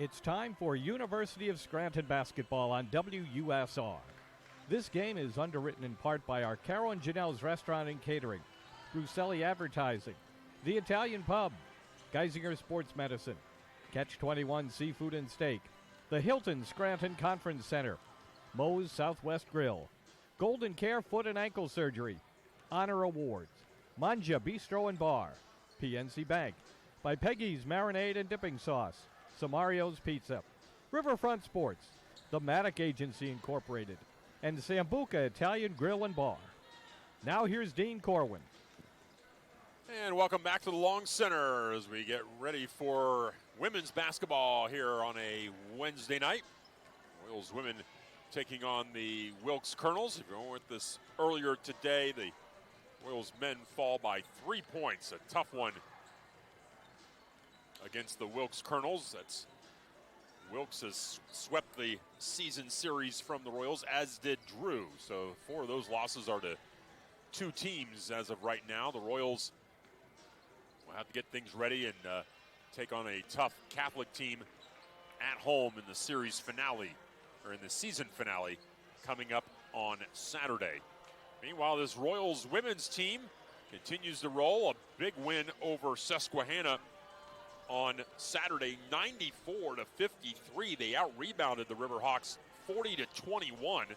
It's time for University of Scranton basketball on WUSR. This game is underwritten in part by our Caro and Janelle's Restaurant and Catering, Bruselli Advertising, The Italian Pub, Geisinger Sports Medicine, Catch 21 Seafood and Steak, the Hilton Scranton Conference Center, Moe's Southwest Grill, Golden Care Foot and Ankle Surgery, Honor Awards, Manja Bistro and Bar, PNC Bank, by Peggy's Marinade and Dipping Sauce, Samario's Pizza, Riverfront Sports, the Maddock Agency Incorporated, and Sambuca Italian Grill and Bar. Now here's Dean Corwin. And welcome back to the Long Center as we get ready for women's basketball here on a Wednesday night. Royals women taking on the Wilkes Colonels. If you're going with this earlier today, the Royals men fall by 3 points. A tough one against the Wilkes Colonels. Wilkes has swept the season series from the Royals, as did Drew. So 4 of those losses are to 2 teams as of right now. The Royals will have to get things ready and take on a tough Catholic team at home in the series finale, or in the season finale, coming up on Saturday. Meanwhile, this Royals women's team continues to roll. A big win over Susquehanna on Saturday, 94-53. They out-rebounded the Riverhawks 40-21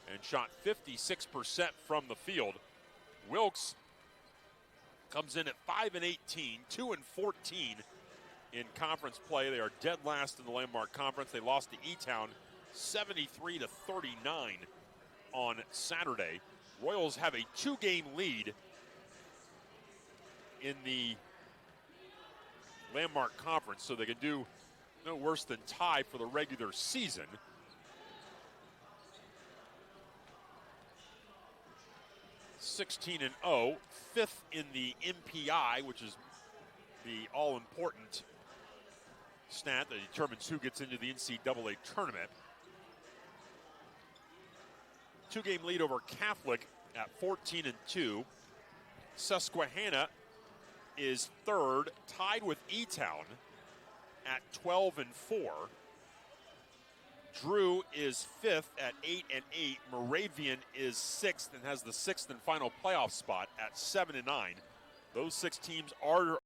and shot 56% from the field. Wilkes comes in at 5-18, 2-14 in conference play. They are dead last in the Landmark Conference. They lost to E-Town 73-39 on Saturday. Royals have a 2-game lead in the Landmark Conference, so they can do no worse than tie for the regular season. (16-0), 5th in the MPI, which is the all-important stat that determines who gets into the NCAA tournament. 2-game lead over Catholic at 14-2. Susquehanna is 3rd, tied with E-Town at 12-4. Drew is 5th at 8-8. Moravian is 6th and has the 6th and final playoff spot at 7-9. Those 6 teams are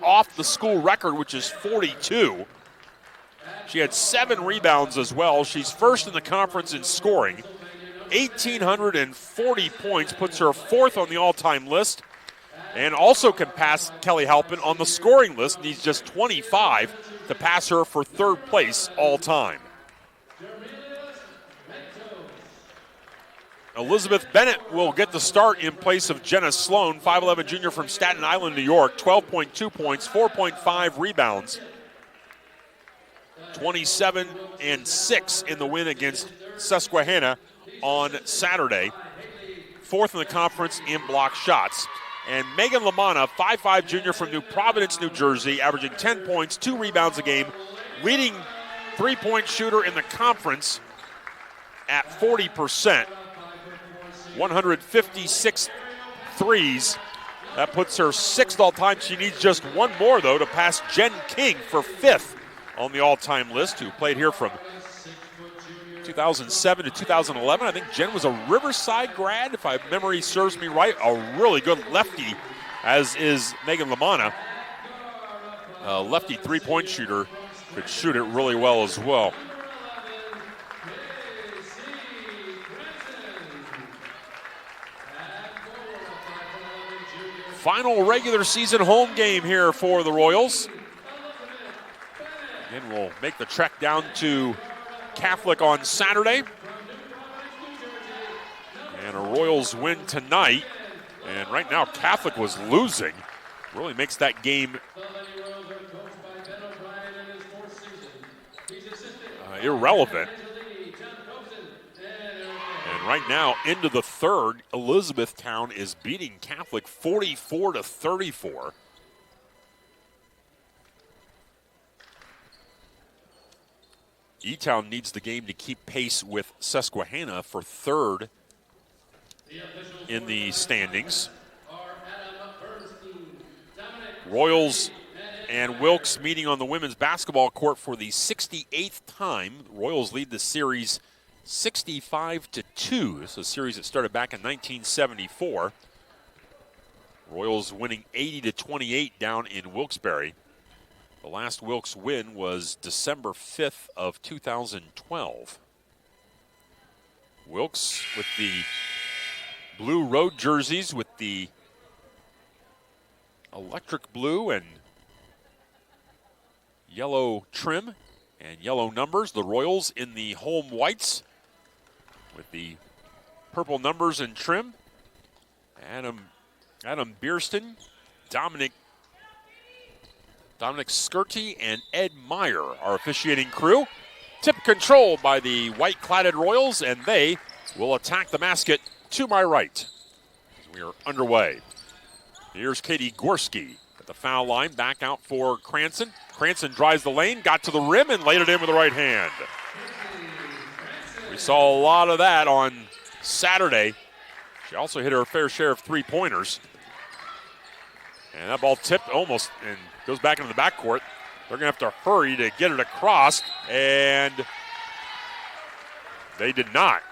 off the school record, which is 42. She had 7 rebounds as well. She's first in the conference in scoring. 1,840 points, puts her 4th on the all-time list, and also can pass Kelly Halpin on the scoring list. Needs just 25 to pass her for 3rd place all-time. Elizabeth Bennett will get the start in place of Jenna Sloan, 5'11 junior from Staten Island, New York, 12.2 points, 4.5 rebounds, 27 and 6 in the win against Susquehanna on Saturday. 4th in the conference in block shots. And Megan Lamanna, 5'5 junior from New Providence, New Jersey, averaging 10 points, 2 rebounds a game, leading three-point shooter in the conference at 40%. 156 threes. That puts her 6th all-time. She needs just 1 more, though, to pass Jen King for 5th on the all-time list, who played here from 2007 to 2011. I think Jen was a Riverside grad, if my memory serves me right. A really good lefty, as is Megan Lamanna. A lefty three-point shooter, could shoot it really well as well. Final regular season home game here for the Royals. Then we'll make the trek down to Catholic on Saturday. And a Royals win tonight. And right now Catholic was losing. Really makes that game irrelevant. And right now, into the 3rd, Elizabethtown is beating Catholic 44-34. E-Town needs the game to keep pace with Susquehanna for 3rd in the standings. Royals and Wilkes meeting on the women's basketball court for the 68th time. Royals lead the series 65-2. This is a series that started back in 1974. Royals winning 80-28 down in Wilkes-Barre. The last Wilkes win was December 5th of 2012. Wilkes with the blue road jerseys with the electric blue and yellow trim and yellow numbers. The Royals in the home whites with the purple numbers and trim. Adam Bierston, Dominic Skirty, and Ed Meyer are officiating crew. Tip controlled by the white-cladded Royals, and they will attack the basket to my right. We are underway. Here's Katie Gorski at the foul line, back out for Cranston. Cranston drives the lane, got to the rim, and laid it in with the right hand. We saw a lot of that on Saturday. She also hit her fair share of three-pointers. And that ball tipped almost and goes back into the backcourt. They're going to have to hurry to get it across, and they did not.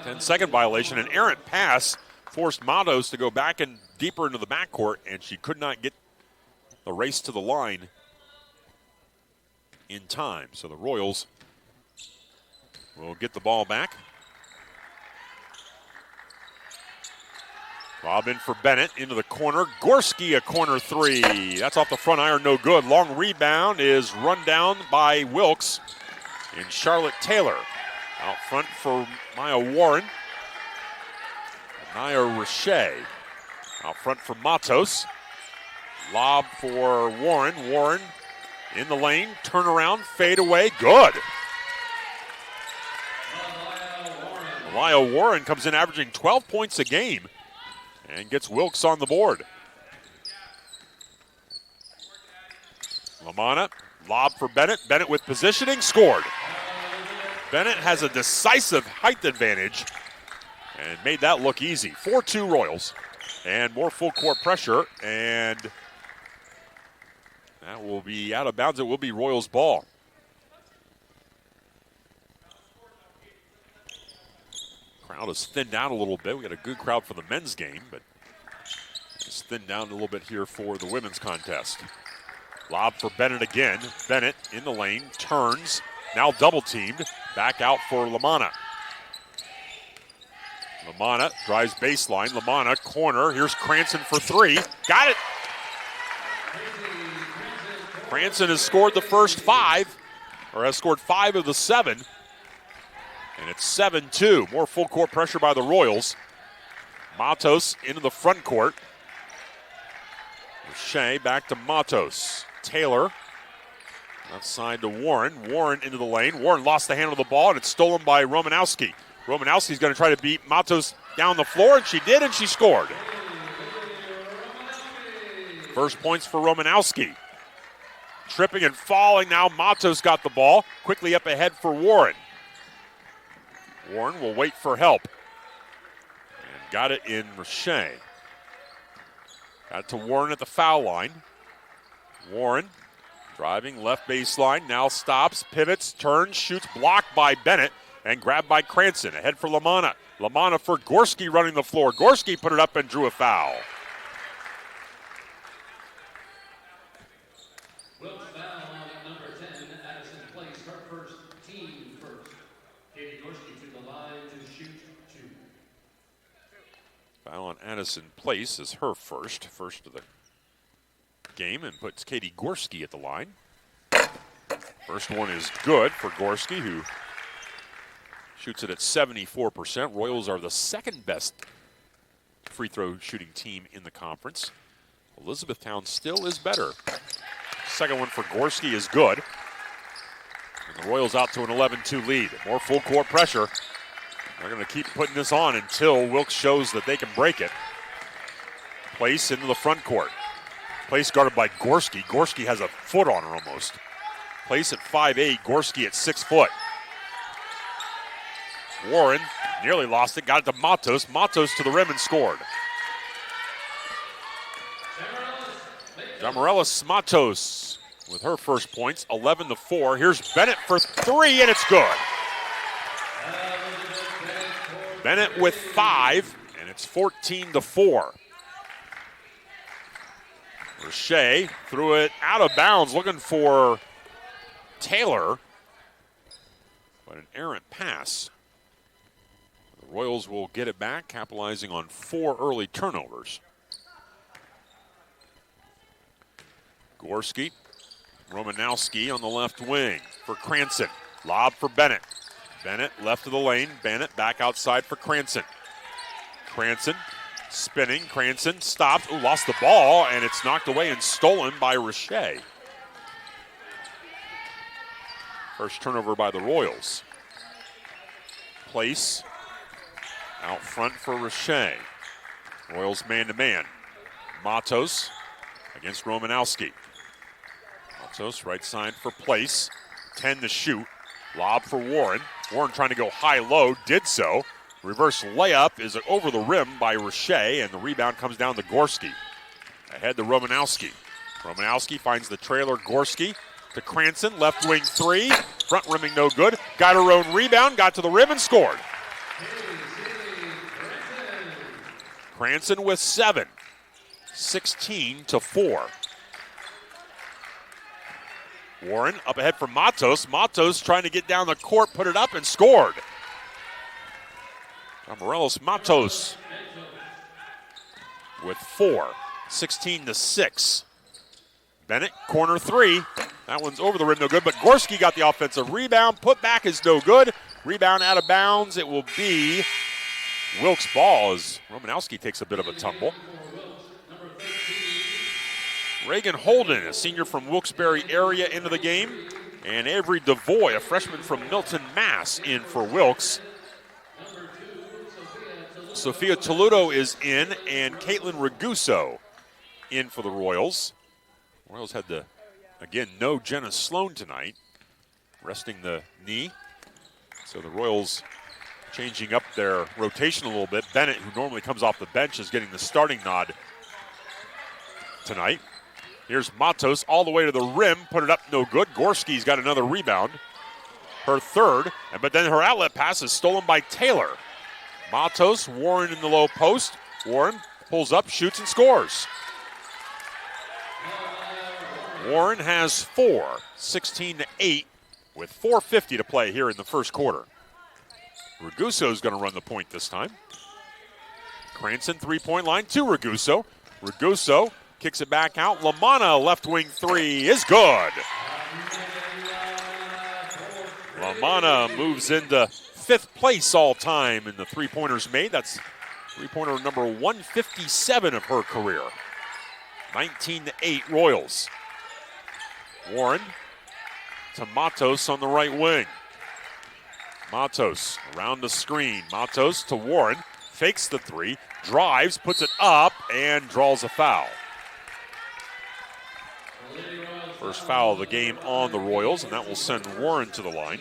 10-second violation. An errant pass forced Matos to go back and deeper into the backcourt, and she could not get the race to the line in time. So the Royals will get the ball back. Lob in for Bennett into the corner. Gorski, a corner three. That's off the front iron, no good. Long rebound is run down by Wilkes and Charlotte Taylor. Out front for Maya Warren. Naya Richey. Out front for Matos. Lob for Warren. Warren in the lane. Turnaround, fade away. Good. Maya Warren comes in averaging 12 points a game and gets Wilkes on the board. Lamanna, lob for Bennett. Bennett with positioning, scored. Bennett has a decisive height advantage and made that look easy. 4-2 Royals and more full court pressure, and that will be out of bounds. It will be Royals ball. Crowd is thinned out a little bit. We got a good crowd for the men's game, but Just thinned down a little bit here for the women's contest. Lob for Bennett again. Bennett in the lane, turns, now double teamed. Back out for LaManna. LaManna drives baseline. LaManna corner. Here's Cranston for three. Got it. Cranston has scored the first five, or has scored 5 of the 7. And it's 7-2. More full court pressure by the Royals. Matos into the front court. Shea back to Matos. Taylor outside to Warren. Warren into the lane. Warren lost the handle of the ball, and it's stolen by Romanowski. Romanowski's going to try to beat Matos down the floor, and she did, and she scored. First points for Romanowski. Tripping and falling now. Matos got the ball. Quickly up ahead for Warren. Warren will wait for help. And got it in Shea. Got it to Warren at the foul line. Warren driving left baseline. Now stops, pivots, turns, shoots, blocked by Bennett, and grabbed by Cranston. Ahead for LaManna. LaManna for Gorski running the floor. Gorski put it up and drew a foul. Wilkes foul on number 10, Addison Place, her first, team first. Katie Gorski to the line to shoot 2. Foul on Addison Place is her first of the game, and puts Katie Gorski at the line. First one is good for Gorski, who shoots it at 74%. Royals are the second best free throw shooting team in the conference. Elizabethtown still is better. Second one for Gorski is good. And the Royals out to an 11-2 lead. More full court pressure. They're going to keep putting this on until Wilkes shows that they can break it. Place into the front court. Place guarded by Gorski. Gorski has a foot on her almost. Place at 5'8", Gorski at 6 foot. Warren nearly lost it, got it to Matos. Matos to the rim and scored. Jamarelis Matos with her first points, 11-4. Here's Bennett for 3, and it's good. Bennett with 5, and it's 14-4. Shea threw it out of bounds, looking for Taylor, but an errant pass. The Royals will get it back, capitalizing on 4 early turnovers. Gorski, Romanowski on the left wing for Cranston. Lob for Bennett. Bennett left of the lane. Bennett back outside for Cranston. Cranston spinning. Cranston stops. Ooh, lost the ball, and it's knocked away and stolen by Richey. First turnover by the Royals. Place out front for Richey. Royals man-to-man. Matos against Romanowski. Matos right side for Place. 10 to shoot. Lob for Warren. Warren trying to go high-low, did so. Reverse layup is over the rim by Richey, and the rebound comes down to Gorski. Ahead to Romanowski. Romanowski finds the trailer Gorski to Cranston. Left wing 3. Front rimming no good. Got her own rebound, got to the rim and scored. Cranston with 7. 16-4. Warren up ahead for Matos. Matos trying to get down the court, put it up and scored. Morelos Matos with 4. 16-6. Bennett, corner 3. That one's over the rim, no good, but Gorski got the offensive rebound. Put back is no good. Rebound out of bounds. It will be Wilkes' ball as Romanowski takes a bit of a tumble. Reagan Holden, a senior from Wilkes-Barre area, into the game. And Avery DeVoy, a freshman from Milton, Mass, in for Wilkes. Sophia Toludo is in, and Caitlin Raguso in for the Royals. Royals had the, again, no Jenna Sloan tonight, resting the knee. So the Royals changing up their rotation a little bit. Bennett, who normally comes off the bench, is getting the starting nod tonight. Here's Matos all the way to the rim, put it up, no good. Gorski's got another rebound, her third, but then her outlet pass is stolen by Taylor. Matos, Warren in the low post. Warren pulls up, shoots, and scores. Warren has 4, 16-8, with 4:50 to play here in the first quarter. Raguso's going to run the point this time. Cranston, three-point line to Raguso. Raguso kicks it back out. LaManna, left wing three is good. LaManna moves into 5th place all time in the three-pointers made. That's three-pointer number 157 of her career. 19-8 Royals. Warren to Matos on the right wing. Matos around the screen. Matos to Warren. Fakes the three. Drives, puts it up, and draws a foul. First foul of the game on the Royals, and that will send Warren to the line.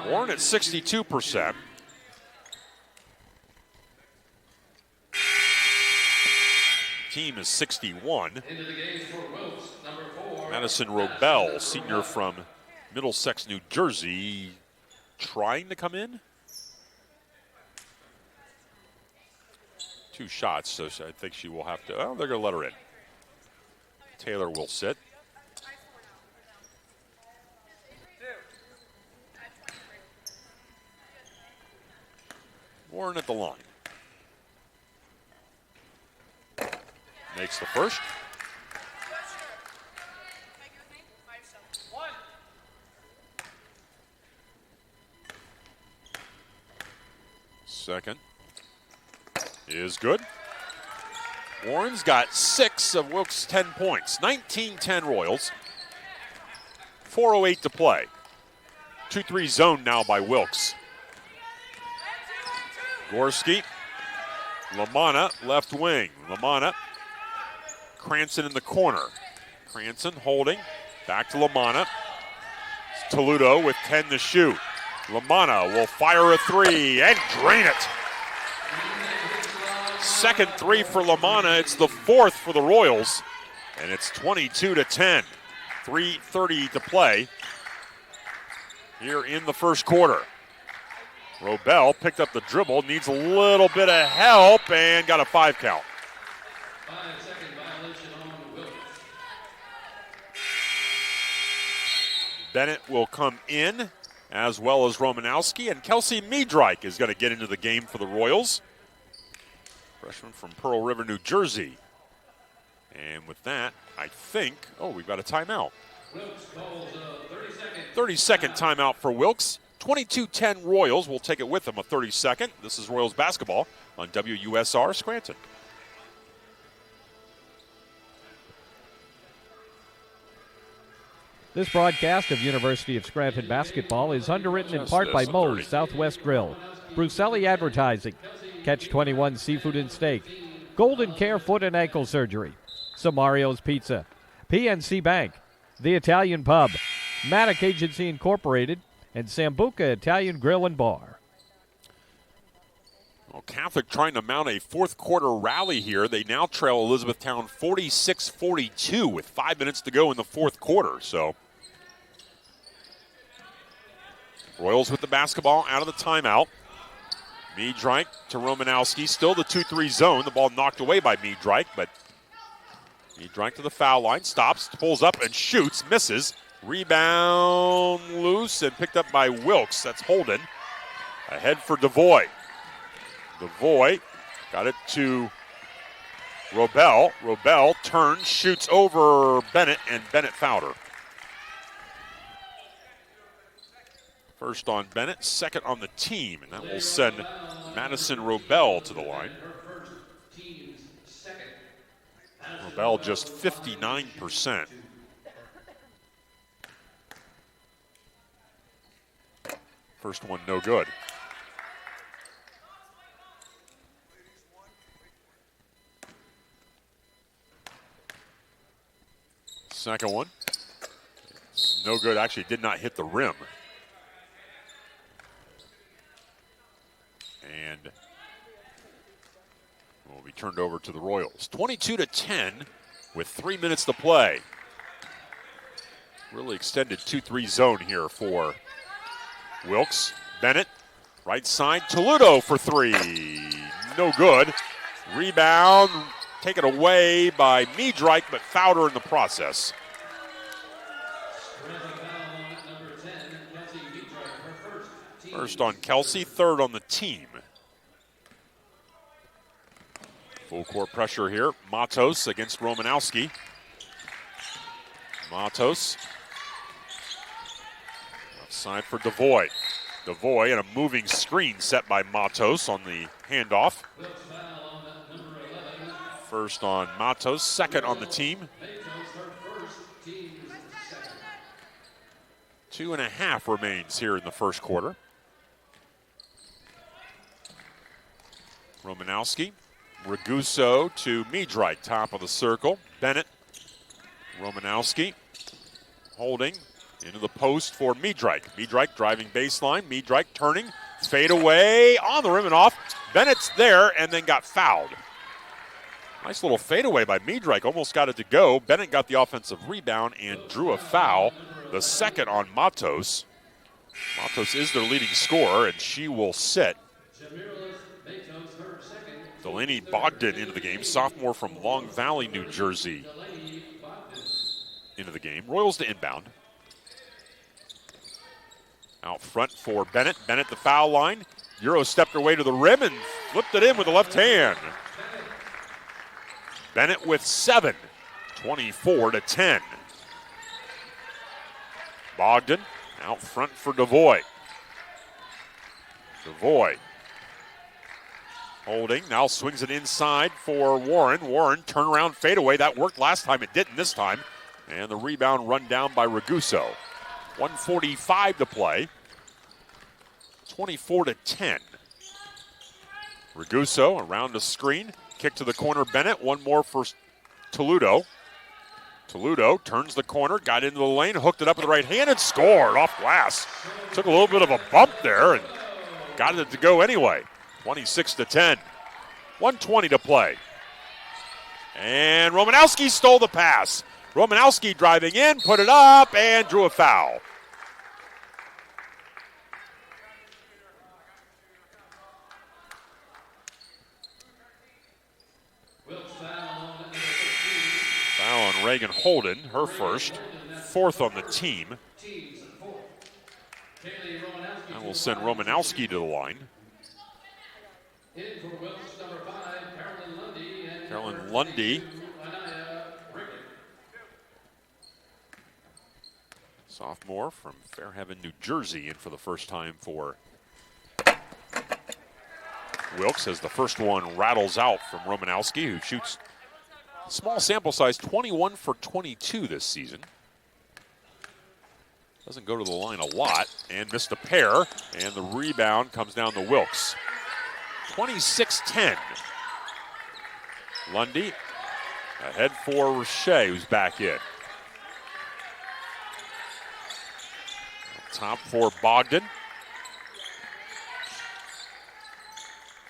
Warren at 62%. Team is 61. Madison Robel, senior from Middlesex, New Jersey, trying to come in. 2 shots, so I think she will have to, oh, they're going to let her in. Taylor will sit. Warren at the line. Makes the first. Second is good. Warren's got 6 of Wilkes' 10 points. 19-10 Royals. 4:08 to play. 2-3 zone now by Wilkes. Gorski. LaManna, left wing. LaManna. Cranston in the corner. Cranston holding. Back to LaManna. Toledo with 10 to shoot. LaManna will fire a 3 and drain it. Second 3 for LaManna. It's the 4th for the Royals. And it's 22-10. 3:30 to play here in the first quarter. Robel picked up the dribble, needs a little bit of help, and got a 5 count. 5-second violation on Wilkes. Bennett will come in, as well as Romanowski, and Kelsey Miedreich is going to get into the game for the Royals. Freshman from Pearl River, New Jersey. And with that, I think, we've got a timeout. Wilkes calls a 30-second timeout for Wilkes. 22-10 Royals will take it with them, a 30-second. This is Royals basketball on WUSR Scranton. This broadcast of University of Scranton basketball is underwritten in part by Moe's Southwest Grill, Brucelli Advertising, Catch 21 Seafood and Steak, Golden Care Foot and Ankle Surgery, Samario's Pizza, PNC Bank, The Italian Pub, Maddock Agency Incorporated, and Sambuca Italian Grill and Bar. Well, Catholic trying to mount a fourth quarter rally here. They now trail Elizabethtown 46-42 with 5 minutes to go in the fourth quarter. So Royals with the basketball out of the timeout. Miedreich to Romanowski. Still the 2-3 zone. The ball knocked away by Miedreich, but Miedreich to the foul line. Stops, pulls up, and shoots. Misses. Rebound loose and picked up by Wilkes. That's Holden. Ahead for DeVoy. DeVoy got it to Robel. Robel turns, shoots over Bennett, and Bennett fouled her. First on Bennett, second on the team, and that will send Madison Robel to the line. Robel just 59%. First one no good. Second one. No good, actually did not hit the rim. And will be turned over to the Royals. 22-10 with 3 minutes to play. Really extended 2-3 zone here for Wilkes. Bennett, right side, Toledo for 3. no good. Rebound taken away by Miedreich, but fouled her in the process. First on Kelsey, third on the team. Full court pressure here. Matos against Romanowski. Matos. Outside for Devoy. Devoy and a moving screen set by Matos on the handoff. First on Matos, second on the team. 2.5 remains here in the first quarter. Romanowski, Raguso to Miedreich, top of the circle. Bennett, Romanowski, holding into the post for Miedreich. Miedreich driving baseline, Miedreich turning, fade away, on the rim and off. Bennett's there and then got fouled. Nice little fadeaway by Miedreich, almost got it to go. Bennett got the offensive rebound and drew a foul, the second on Matos. Matos is their leading scorer, and she will sit. Delaney Bogdan into the game, sophomore from Long Valley, New Jersey, into the game. Royals to inbound. Out front for Bennett. Bennett the foul line. Euro stepped her way to the rim and flipped it in with the left hand. Bennett with 7, 24-10. Bogdan out front for Devoy. Devoy holding, now swings it inside for Warren. Warren, turnaround fadeaway. That worked last time, it didn't this time. And the rebound run down by Raguso. 1:45 to play. 24-10. Raguso around the screen. Kick to the corner, Bennett. One more for Toledo. Toledo turns the corner, got into the lane, hooked it up with the right hand, and scored off glass. Took a little bit of a bump there and got it to go anyway. 26-10. 1:20 to play. And Romanowski stole the pass. Romanowski driving in, put it up, and drew a foul. Foul on Reagan Holden, her first, fourth on the team. And we'll send Romanowski to the line. Carolyn Lundy. Sophomore from Fairhaven, New Jersey, in for the first time for Wilkes, as the first one rattles out from Romanowski, who shoots small sample size, 21 for 22 this season. Doesn't go to the line a lot and missed a pair, and the rebound comes down to Wilkes. 26-10. Lundy ahead for Roche, who's back in. Top for Bogdan.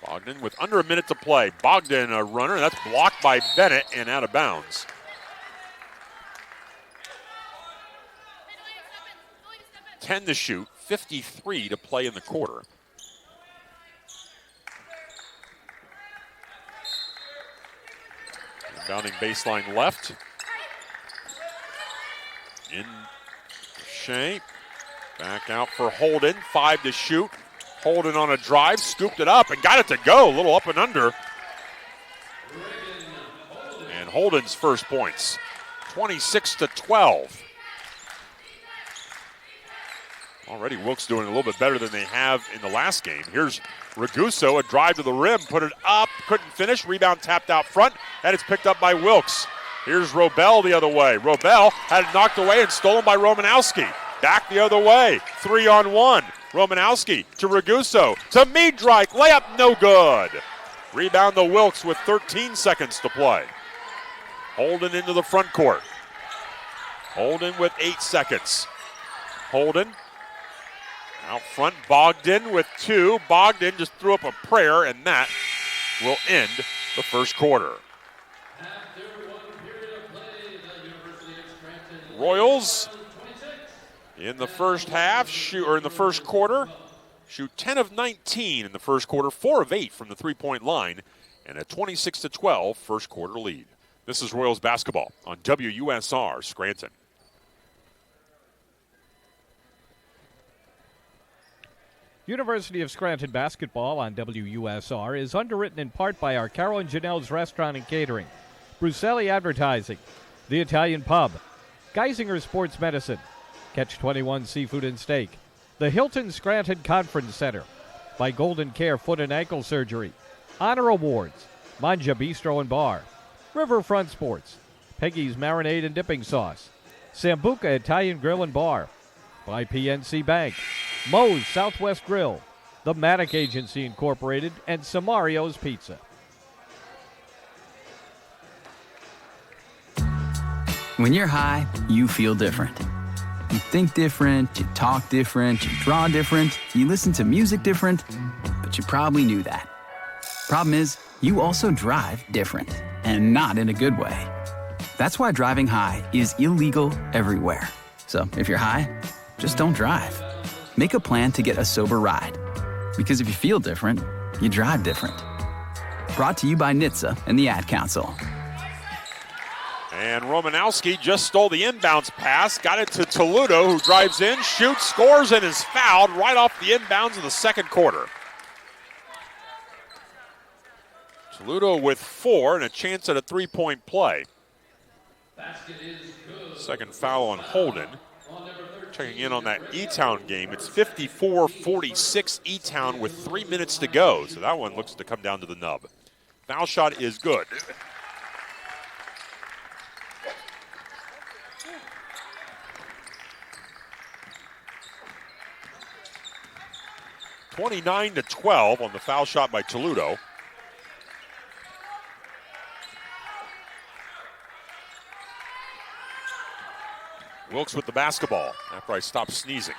Bogdan with under a minute to play. Bogdan a runner, that's blocked by Bennett and out of bounds. Ten to shoot, 53 to play in the quarter. Inbounding baseline left. In Shea. Back out for Holden, 5 to shoot. Holden on a drive, scooped it up and got it to go. A little up and under. And Holden's first points, 26-12. Already Wilkes doing a little bit better than they have in the last game. Here's Raguso, a drive to the rim, put it up, couldn't finish. Rebound tapped out front, and it's picked up by Wilkes. Here's Robel the other way. Robel had it knocked away and stolen by Romanowski. Back the other way, 3-on-1. Romanowski to Raguso, to Miedreich, layup no good. Rebound to Wilkes with 13 seconds to play. Holden into the front court. Holden with 8 seconds. Holden out front, Bogdan with 2. Bogdan just threw up a prayer, and that will end the first quarter. Royals in the first half, or in the first quarter, shoot 10 of 19 in the first quarter, 4 of 8 from the three-point line, and a 26-12 first quarter lead. This is Royals basketball on WUSR Scranton. University of Scranton basketball on WUSR is underwritten in part by our Carol and Janelle's Restaurant and Catering, Bruselli Advertising, The Italian Pub, Geisinger Sports Medicine, Catch 21 Seafood and Steak, the Hilton Scranton Conference Center, by Golden Care Foot and Ankle Surgery, Honor Awards, Manja Bistro and Bar, Riverfront Sports, Peggy's Marinade and Dipping Sauce, Sambuca Italian Grill and Bar, by PNC Bank, Moe's Southwest Grill, the Maddock Agency Incorporated, and Samario's Pizza. When you're high, you feel different. You think different, you talk different, you draw different, you listen to music different, but you probably knew that. Problem is, you also drive different, and not in a good way. That's why driving high is illegal everywhere. So if you're high, just don't drive. Make a plan to get a sober ride. Because if you feel different, you drive different. Brought to you by NHTSA and the Ad Council. And Romanowski just stole the inbounds pass, got it to Toledo, who drives in, shoots, scores, and is fouled right off the inbounds of the second quarter. Toledo with 4 and a chance at a three-point play. Second foul on Holden. Checking in on that E-Town game. It's 54-46 E-Town with 3 minutes to go. So that one looks to come down to the nub. Foul shot is good. (29-12) on the foul shot by Toledo. Wilkes with the basketball after I stopped sneezing.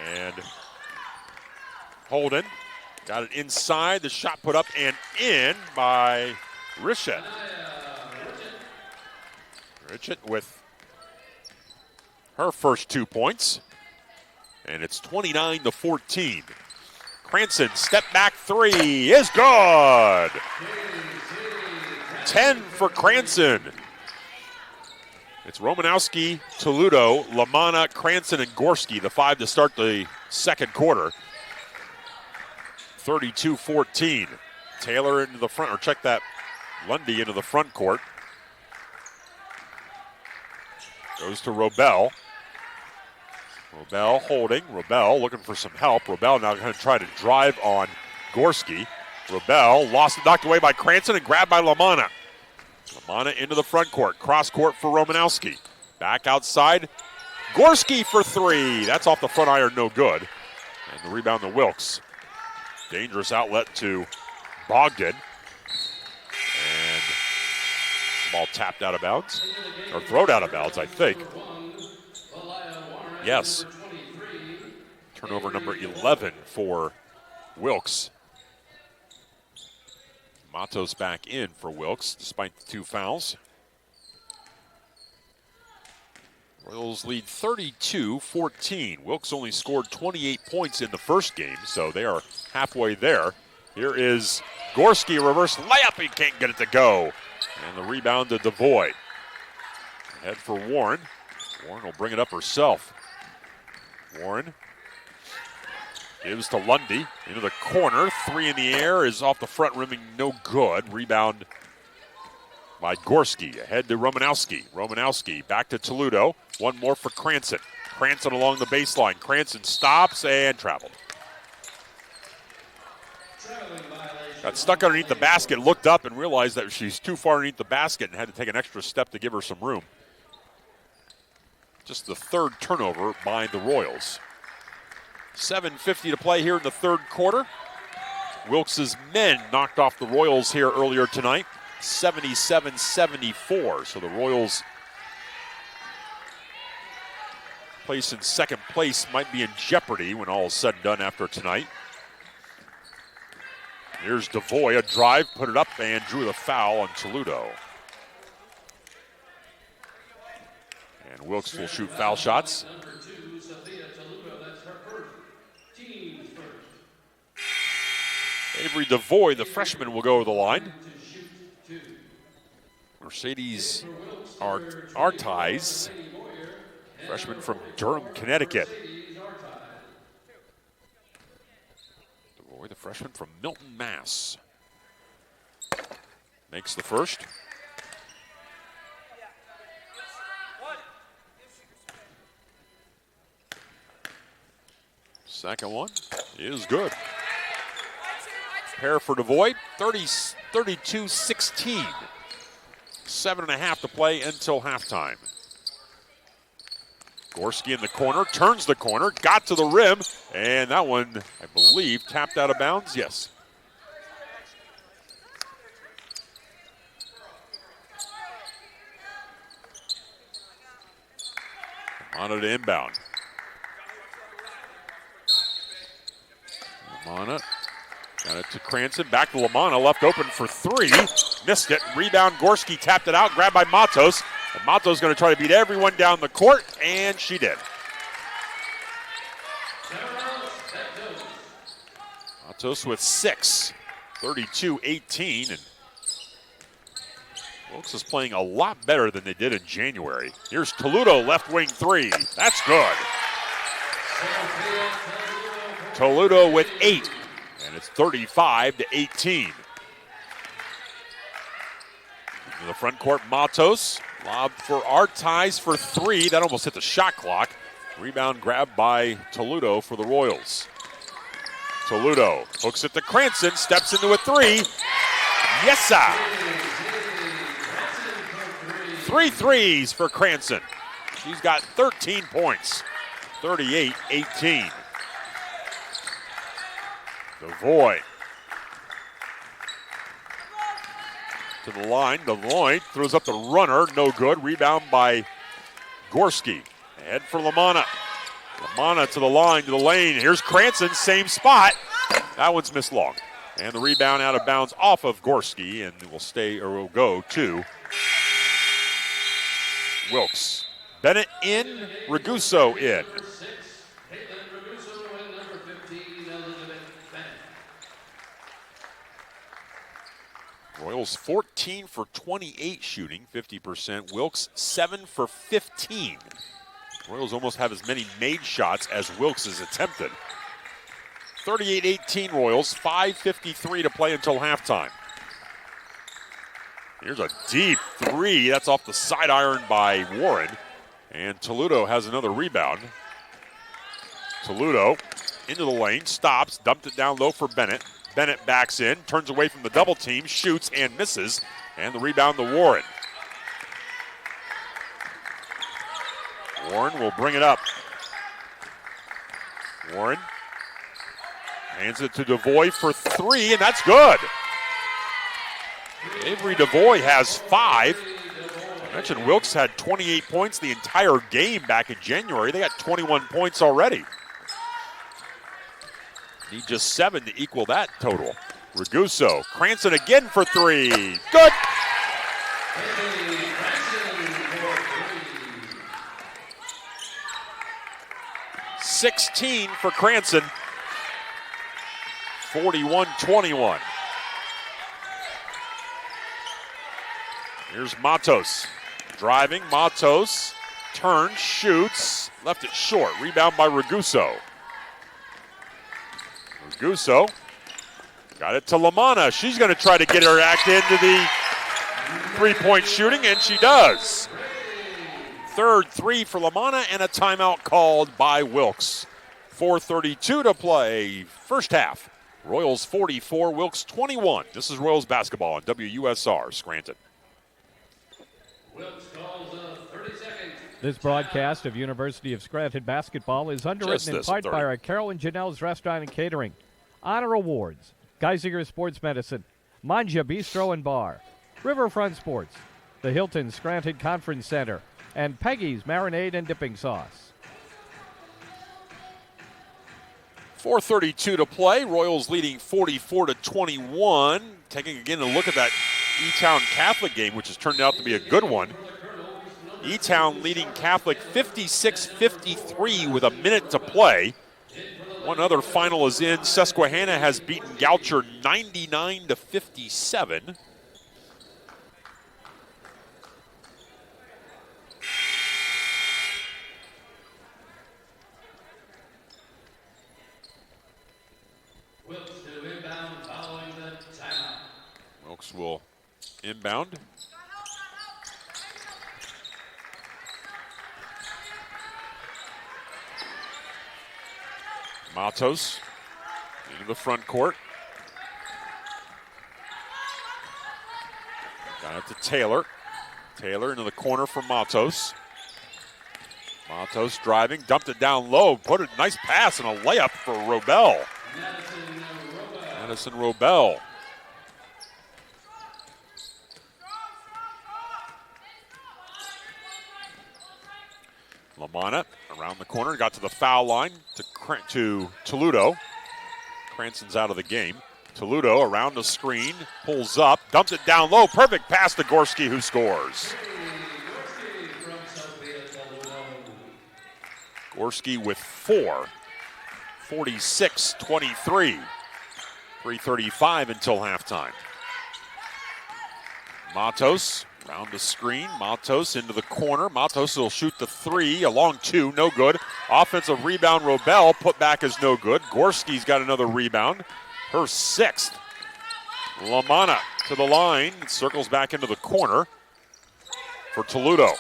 And Holden got it inside. The shot put up and in by Richet. Richet with her first 2 points. And it's 29-14. Cranston, step back three is good. 10 for Cranston. It's Romanowski, Toledo, Lamanna, Cranston, and Gorski, the 5 to start the second quarter. 32-14. Taylor into the front, or check that, Lundy into the front court. Goes to Robel. Robel holding. Robel looking for some help. Robel now going to try to drive on Gorski. Robel lost it, knocked away by Cranston and grabbed by Lamanna. Lamanna into the front court. Cross court for Romanowski. Back outside. Gorski for 3. That's off the front iron, no good. And the rebound to Wilkes. Dangerous outlet to Bogdan. And ball tapped out of bounds. Or thrown out of bounds, I think. Yes. Turnover number 11 for Wilkes. Matos back in for Wilkes despite the 2 fouls. Royals lead 32-14. Wilkes only scored 28 points in the first game, so they are halfway there. Here is Gorski, reverse layup. He can't get it to go. And the rebound to DeVoy. Head for Warren. Warren will bring it up herself. Warren gives to Lundy into the corner. 3 in the air is off the front rim, no good. Rebound by Gorski. Ahead to Romanowski. Romanowski back to Toledo. One more for Cranston. Cranston along the baseline. Cranston stops and traveled. Got stuck underneath the basket, looked up and realized that she's too far underneath the basket and had to take an extra step to give her some room. Just the 3rd turnover by the Royals. 7:50 to play here in the 3rd quarter. Wilkes' men knocked off the Royals here earlier tonight, 77-74. So the Royals' place in second place might be in jeopardy when all is said and done after tonight. Here's DeVoy, a drive, put it up, and drew the foul on Toledo. And Wilkes will shoot foul shots. Avery DeVoy, the freshman, will go to the line. Mercedes Artiz, freshman from Durham, Connecticut. DeVoy, the freshman from Milton, Mass. Makes the first. Second one is good. Pair for DeVoy, 32-16. 7.5 to play until halftime. Gorski in the corner, turns the corner, got to the rim, and that one, I believe, tapped out of bounds. Yes. On it to inbound. Lamanna got it to Cranston, back to Lamanna, left open for three, missed it, rebound, Gorski tapped it out, grabbed by Matos, and Matos going to try to beat everyone down the court, and she did. Matos with 6, 32-18, and Wilkes is playing a lot better than they did in January. Here's Toledo, left wing three, that's good. Toledo with 8, and it's 35-18. In the front court, Matos, lob for Artiz for three. That almost hit the shot clock. Rebound grabbed by Toledo for the Royals. Toledo hooks it to Cranston, steps into a three. Yes, sir. 3 threes for Cranston. She's got 13 points, 38-18. DeVoy to the line. DeVoy throws up the runner. No good. Rebound by Gorski. Ahead for Lamanna. Lamanna to the line, to the lane. Here's Cranston, same spot. That one's missed long. And the rebound out of bounds off of Gorski, and will stay, or will go to Wilkes. Bennett in, Raguso in. Royals 14 for 28 shooting, 50%. Wilkes 7 for 15. Royals almost have as many made shots as Wilkes has attempted. 38-18 Royals, 5:53 to play until halftime. Here's a deep three. That's off the side iron by Warren. And Toledo has another rebound. Toledo into the lane, stops, dumped it down low for Bennett. Bennett backs in, turns away from the double team, shoots and misses, and the rebound to Warren. Warren will bring it up. Warren hands it to DeVoy for three, and that's good. Avery DeVoy has 5. I mentioned Wilkes had 28 points the entire game back in January. They got 21 points already. Need just 7 to equal that total. Raguso, Cranston again for three. Good. 16 for Cranston. 41-21. Here's Matos. Driving, Matos. Turns, shoots. Left it short. Rebound by Raguso. Raguso got it to Lamanna. She's going to try to get her act into the three-point shooting, and she does. Third three for Lamanna, and a timeout called by Wilkes. 4:32 to play, first half. Royals 44, Wilkes 21. This is Royals basketball on WUSR Scranton. Wilkes calls a 30-second. This broadcast of University of Scranton basketball is underwritten in part by our Carol and Janelle's Restaurant and Catering, Honor Awards, Geisinger Sports Medicine, Manja Bistro and Bar, Riverfront Sports, the Hilton Scranton Conference Center, and Peggy's Marinade and Dipping Sauce. 4:32 to play. Royals leading 44-21. Taking again a look at that E-Town Catholic game, which has turned out to be a good one. E-Town leading Catholic 56-53 with a minute to play. One other final is in. Susquehanna has beaten Goucher 99-57. Wilkes to inbound following the timeout. Wilkes will inbound. Matos into the front court. Got it to Taylor. Taylor into the corner for Matos. Matos driving, dumped it down low, put a nice pass and a layup for Robel. Madison Robel. Lamanna around the corner, got to the foul line to Toludo. Cranston's out of the game. Toludo around the screen, pulls up, dumps it down low. Perfect pass to Gorski, who scores. Gorski with 4. 46-23. 3:35 until halftime. Matos around the screen. Matos into the corner. Matos will shoot the 3, a long 2, no good. Offensive rebound, Robel, put back is no good. Gorski's got another rebound, her 6th. Lamanna to the line, circles back into the corner for Toludo.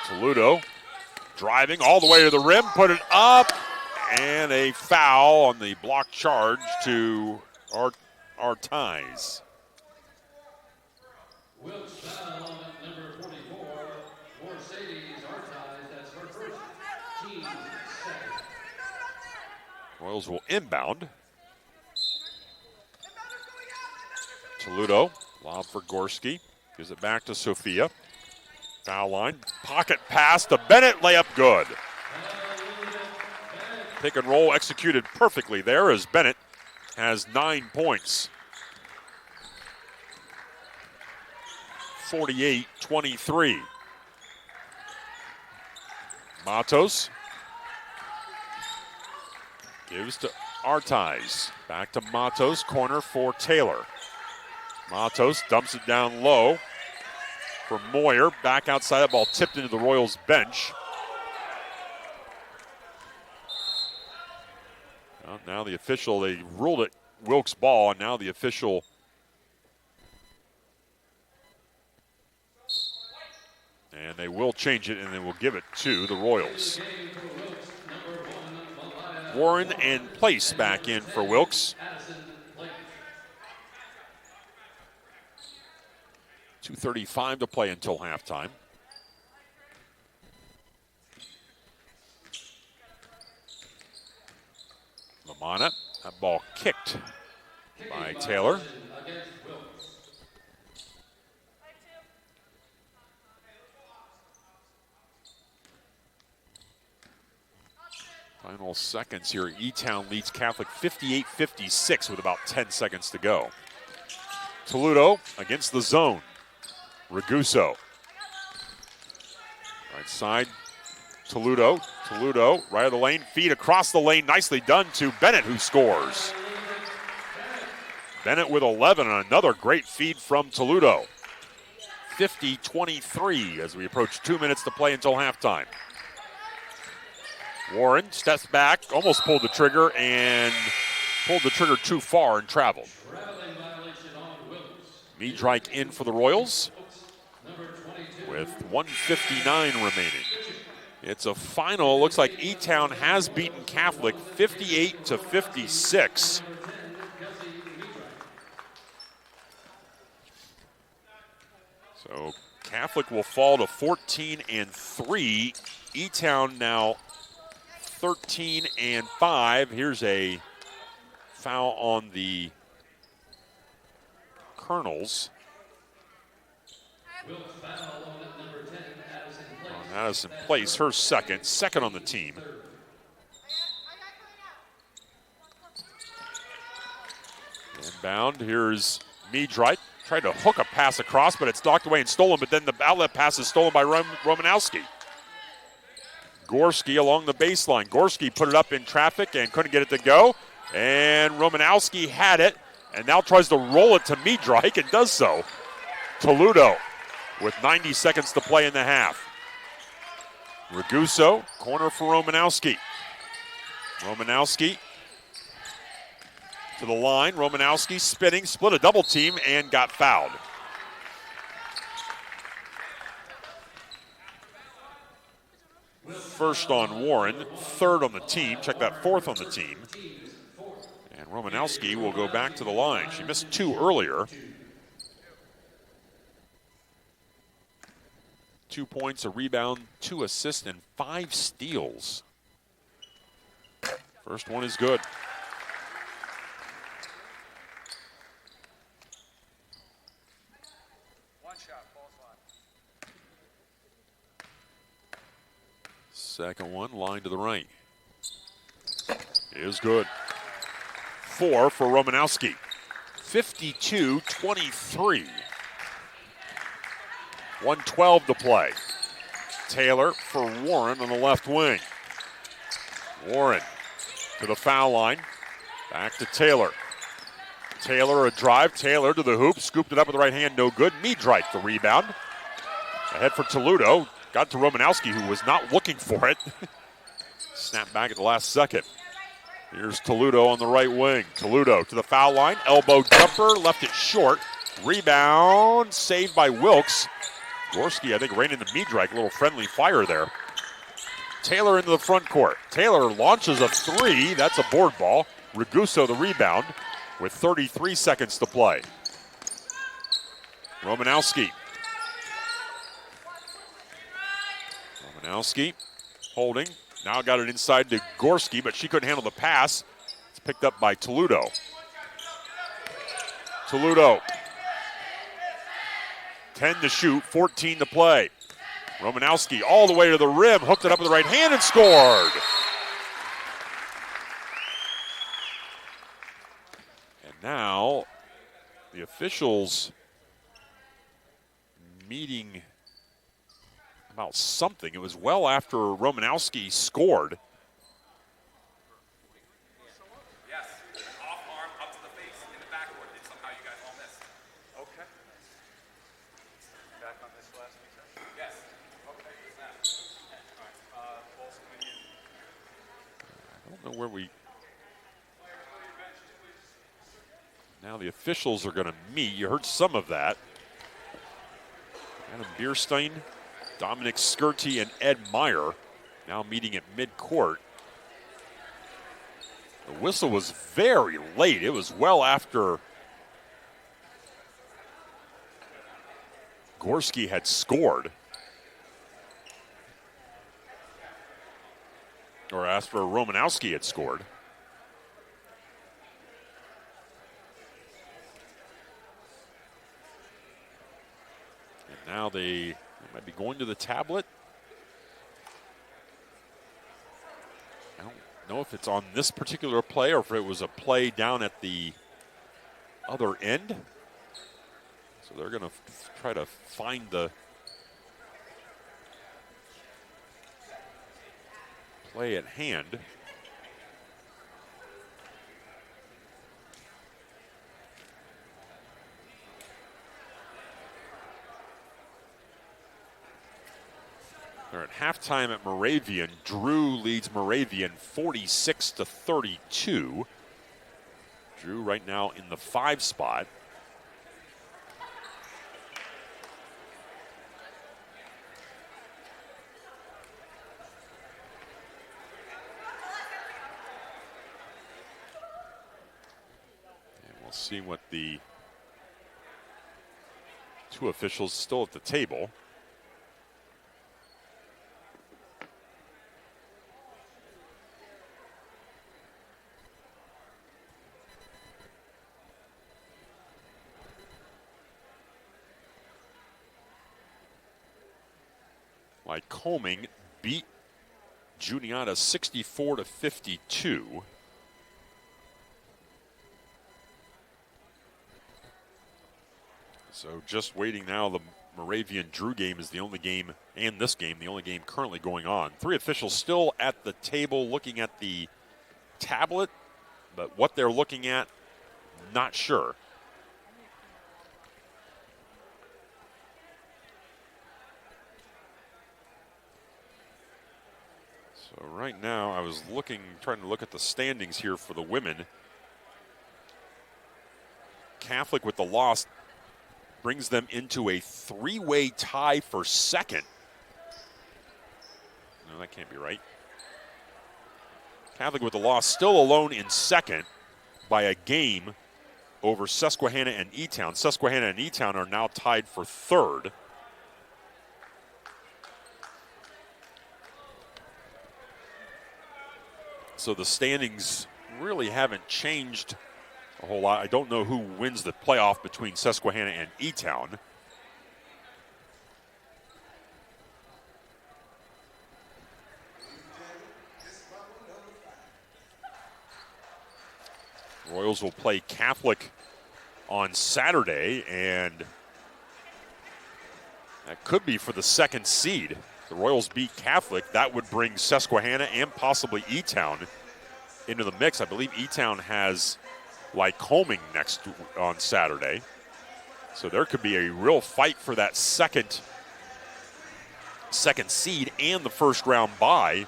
Toludo driving all the way to the rim, put it up, and a foul on the block charge to Artiz. Wilkes foul on number 44. Mercedes Artiz, that's her first, team second. Royals will inbound. Toludo, lob for Gorski, gives it back to Sophia. Foul line, pocket pass to Bennett, layup good. Pick and roll executed perfectly there as Bennett has 9 points. 48-23. Matos gives to Artiz. Back to Matos, corner for Taylor. Matos dumps it down low for Moyer. Back outside, that ball tipped into the Royals bench. Well, now the official, they ruled it Wilkes' ball, and now the official and they will change it, and they will give it to the Royals. Warren and Place back in for Wilkes. 2:35 to play until halftime. Lamanna, that ball kicked by Taylor. Final seconds here. E-Town leads Catholic 58-56 with about 10 seconds to go. Toludo against the zone. Raguso. Right side, Toludo. Toludo, right of the lane, feed across the lane. Nicely done to Bennett, who scores. Bennett with 11 on another great feed from Toludo. 50-23 as we approach 2 minutes to play until halftime. Warren steps back, almost pulled the trigger, and pulled the trigger too far and traveled. Meadrike in for the Royals with 1:59 remaining. It's a final. Looks like E-Town has beaten Catholic 58-56. So Catholic will fall to 14-3. E-Town now 13-5. Here's a foul on the Colonels. Addison Place, her second on the team. Inbound, here's Meadrike. Tried to hook a pass across, but it's knocked away and stolen, but then the outlet pass is stolen by Romanowski. Gorski along the baseline. Gorski put it up in traffic and couldn't get it to go. And Romanowski had it and now tries to roll it to Miedreich and does so. Toludo with 90 seconds to play in the half. Raguso, corner for Romanowski. Romanowski to the line. Romanowski spinning, split a double team, and got fouled. First on Warren, third on the team. Check that, fourth on the team. And Romanowski will go back to the line. She missed 2 earlier. 2 points, a rebound, 2 assists, and 5 steals. First one is good. Second one, line to the right. Is good. 4 for Romanowski. 52-23. 1:12 to play. Taylor for Warren on the left wing. Warren to the foul line. Back to Taylor. Taylor a drive. Taylor to the hoop. Scooped it up with the right hand. No good. Miedreich the rebound. Ahead for Toludo. Got to Romanowski, who was not looking for it. Snapped back at the last second. Here's Toludo on the right wing. Toludo to the foul line. Elbow jumper. Left it short. Rebound. Saved by Wilkes. Gorski, I think, ran into Miedreich. A little friendly fire there. Taylor into the front court. Taylor launches a 3. That's a board ball. Raguso the rebound with 33 seconds to play. Romanowski. Romanowski holding. Now got it inside to Gorski, but she couldn't handle the pass. It's picked up by Toludo. Toludo. 10 to shoot, 14 to play. Romanowski all the way to the rim, hooked it up with the right hand and scored. And now the officials meeting about something. It was well after Romanowski scored. Yes, off arm up to the face in the backboard. Somehow you guys all missed. Okay. Back on this last week, sir? Yes. Okay, snap. All right, ball's coming in. I don't know where we... Now the officials are going to meet. You heard some of that. Adam Bierstein, Dominic Skirty, and Ed Meyer now meeting at midcourt. The whistle was very late. It was well after Gorski had scored. Or after Romanowski had scored. And now they might be going to the tablet. I don't know if it's on this particular play or if it was a play down at the other end. So they're going to try to find the play at hand. They're at halftime at Moravian. Drew leads Moravian 46-32. Drew right now in the 5 spot. And we'll see what the 2 officials still at the table. Lycoming beat Juniata 64-52. So just waiting now, the Moravian-Drew game is the only game, and this game, the only game currently going on. 3 officials still at the table looking at the tablet, but what they're looking at, not sure. So right now, I was trying to look at the standings here for the women. Catholic with the loss brings them into a 3-way tie for second. No, that can't be right. Catholic with the loss, still alone in second by a game over Susquehanna and E-Town. Susquehanna and E-Town are now tied for third. So the standings really haven't changed a whole lot. I don't know who wins the playoff between Susquehanna and E-Town. Royals will play Catholic on Saturday, and that could be for the second seed. The Royals beat Catholic. That would bring Susquehanna and possibly E-Town into the mix. I believe E-Town has Lycoming next on Saturday. So there could be a real fight for that second seed and the first round bye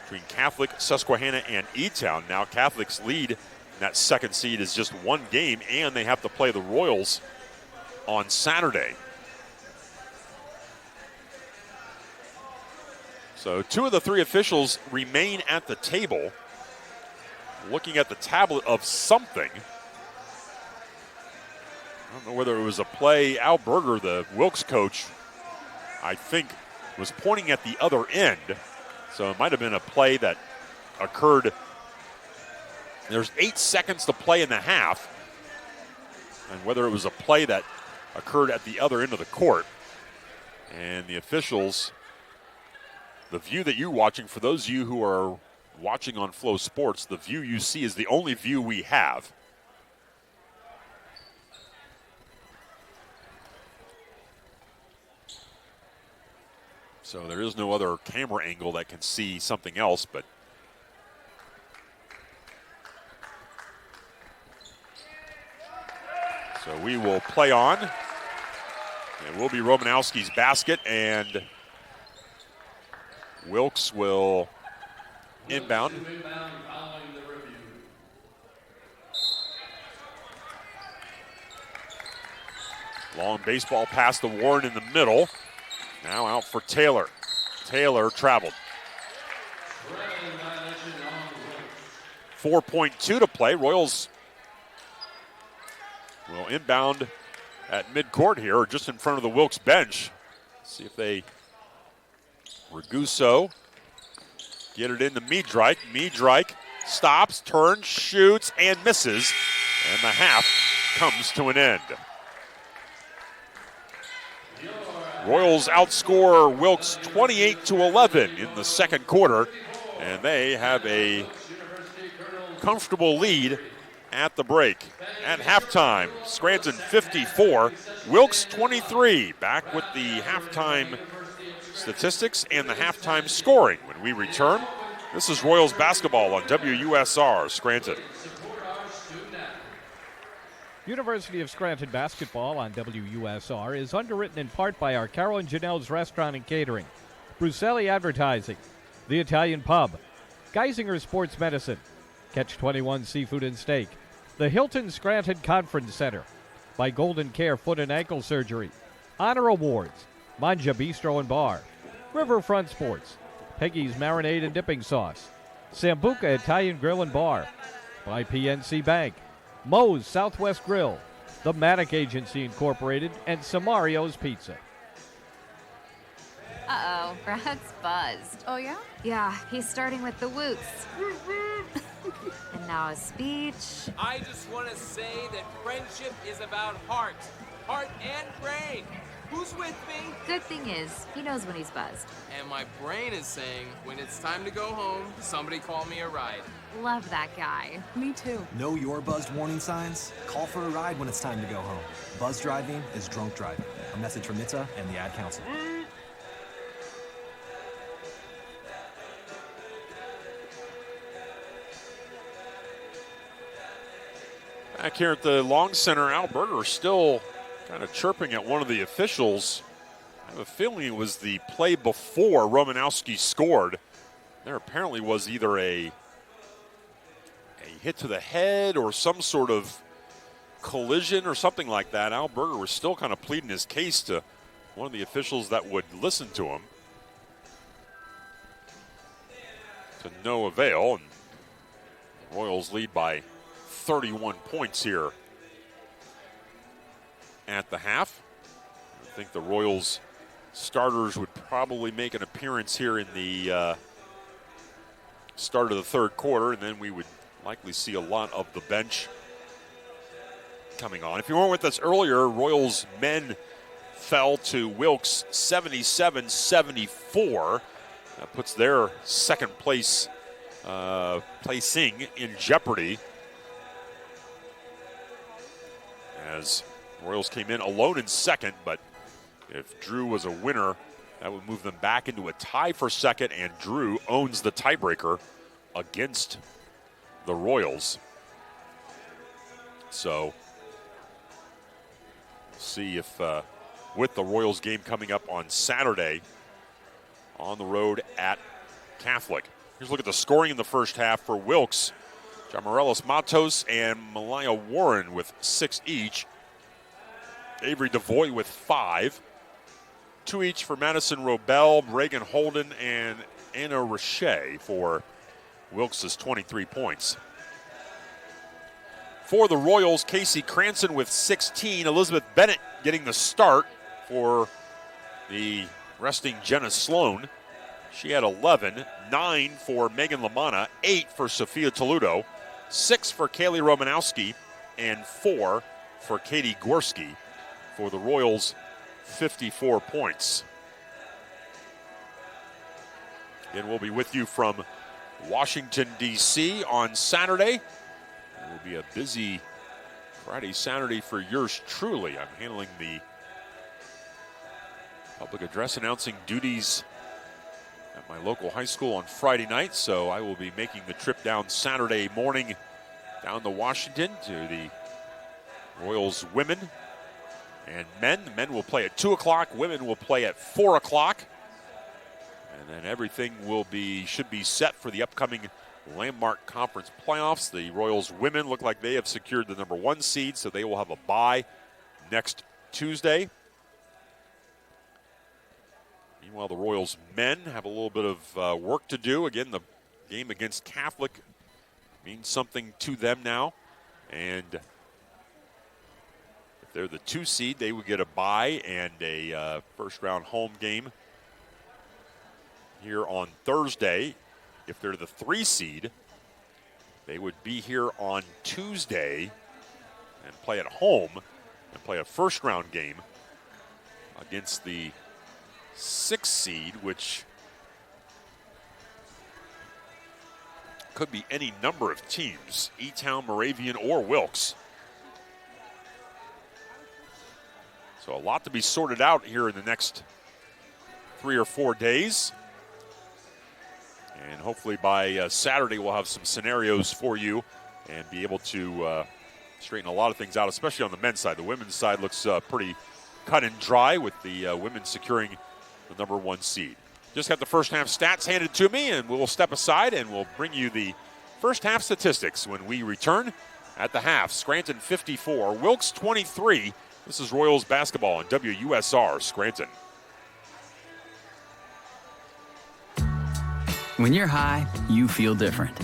between Catholic, Susquehanna, and E-Town. Now Catholic's lead in that second seed is just one game, and they have to play the Royals on Saturday. So 2 of the 3 officials remain at the table, looking at the tablet of something. I don't know whether it was a play. Al Berger, the Wilkes coach, I think was pointing at the other end. So it might have been a play that occurred. There's 8 seconds to play in the half. And whether it was a play that occurred at the other end of the court. And the officials, the view that you're watching, for those of you who are watching on Flow Sports, the view you see is the only view we have. So there is no other camera angle that can see something else, but so we will play on. It will be Romanowski's basket, and Wilkes will inbound. Long baseball pass to Warren in the middle. Now out for Taylor. Taylor traveled. 4.2 to play. Royals will inbound at midcourt here, just in front of the Wilkes bench. See if they, Raguso, get it into Miedreich. Miedreich stops, turns, shoots, and misses. And the half comes to an end. Royals outscore Wilkes 28-11 in the second quarter, and they have a comfortable lead at the break. At halftime, Scranton 54, Wilkes 23. Back with the halftime statistics and the halftime scoring when we return. This is Royals basketball on WUSR Scranton. University of Scranton basketball on WUSR is underwritten in part by our Carol and Janelle's Restaurant and Catering, Bruselli Advertising, The Italian Pub, Geisinger Sports Medicine, Catch 21 Seafood and Steak, the Hilton Scranton Conference Center, by Golden Care Foot and Ankle Surgery, Honor Awards, Manja Bistro and Bar, Riverfront Sports, Peggy's Marinade and Dipping Sauce, Sambuca Italian Grill and Bar, by PNC Bank, Moe's Southwest Grill, the Maddock Agency Incorporated, and Samario's Pizza. Uh-oh, Brad's buzzed. Oh, yeah? Yeah, he's starting with the whoops. And now a speech. I just want to say that friendship is about heart and brain. Who's with me? Good thing is, he knows when he's buzzed. And my brain is saying, when it's time to go home, somebody call me a ride. Love that guy. Me too. Know your buzzed warning signs? Call for a ride when it's time to go home. Buzz driving is drunk driving. A message from NHTSA and the Ad Council. Back here at the Long Center, Al Berger still kind of chirping at one of the officials. I have a feeling it was the play before Romanowski scored. There apparently was either a hit to the head or some sort of collision or something like that. Al Berger was still kind of pleading his case to one of the officials that would listen to him. To no avail, and the Royals lead by 31 points here at the half. I think the Royals starters would probably make an appearance here in the start of the third quarter, and then we would likely see a lot of the bench coming on. If you weren't with us earlier, Royals men fell to Wilkes 77-74. That puts their second place placing in jeopardy, as Royals came in alone in second, but if Drew was a winner, that would move them back into a tie for second, and Drew owns the tiebreaker against the Royals. So, see if with the Royals game coming up on Saturday on the road at Catholic. Here's a look at the scoring in the first half for Wilkes. Jamarelis Matos and Malaya Warren with 6 each. Avery DeVoy with 5. 2 each for Madison Robel, Reagan Holden, and Anna Richey for Wilkes' 23 points. For the Royals, Casey Cranston with 16. Elizabeth Bennett getting the start for the resting Jenna Sloan. She had 11. 9 for Megan Lamanna. 8 for Sophia Toludo. 6 for Kaylee Romanowski. And 4 for Katie Gorski for the Royals' 54 points. Again, we'll be with you from Washington, D.C. on Saturday. It will be a busy Friday, Saturday for yours truly. I'm handling the public address announcing duties at my local high school on Friday night, so I will be making the trip down Saturday morning down to Washington to the Royals women and men. The men will play at 2 o'clock, women will play at 4 o'clock. And then everything should be set for the upcoming Landmark Conference playoffs. The Royals women look like they have secured the number 1 seed, so they will have a bye next Tuesday. Meanwhile, the Royals men have a little bit of work to do. Again, the game against Catholic means something to them now. And if they're the 2 seed, they would get a bye and a first-round home game here on Thursday. If they're the 3 seed, they would be here on Tuesday and play at home and play a first-round game against the 6 seed, which could be any number of teams, E-Town, Moravian, or Wilkes. So a lot to be sorted out here in the next 3 or 4 days. And hopefully by Saturday we'll have some scenarios for you and be able to straighten a lot of things out, especially on the men's side. The women's side looks pretty cut and dry with the women securing the number 1 seed. Just got the first half stats handed to me, and we'll step aside and we'll bring you the first half statistics when we return at the half. Scranton 54, Wilkes 23. This is Royals basketball on WUSR Scranton. When you're high, you feel different.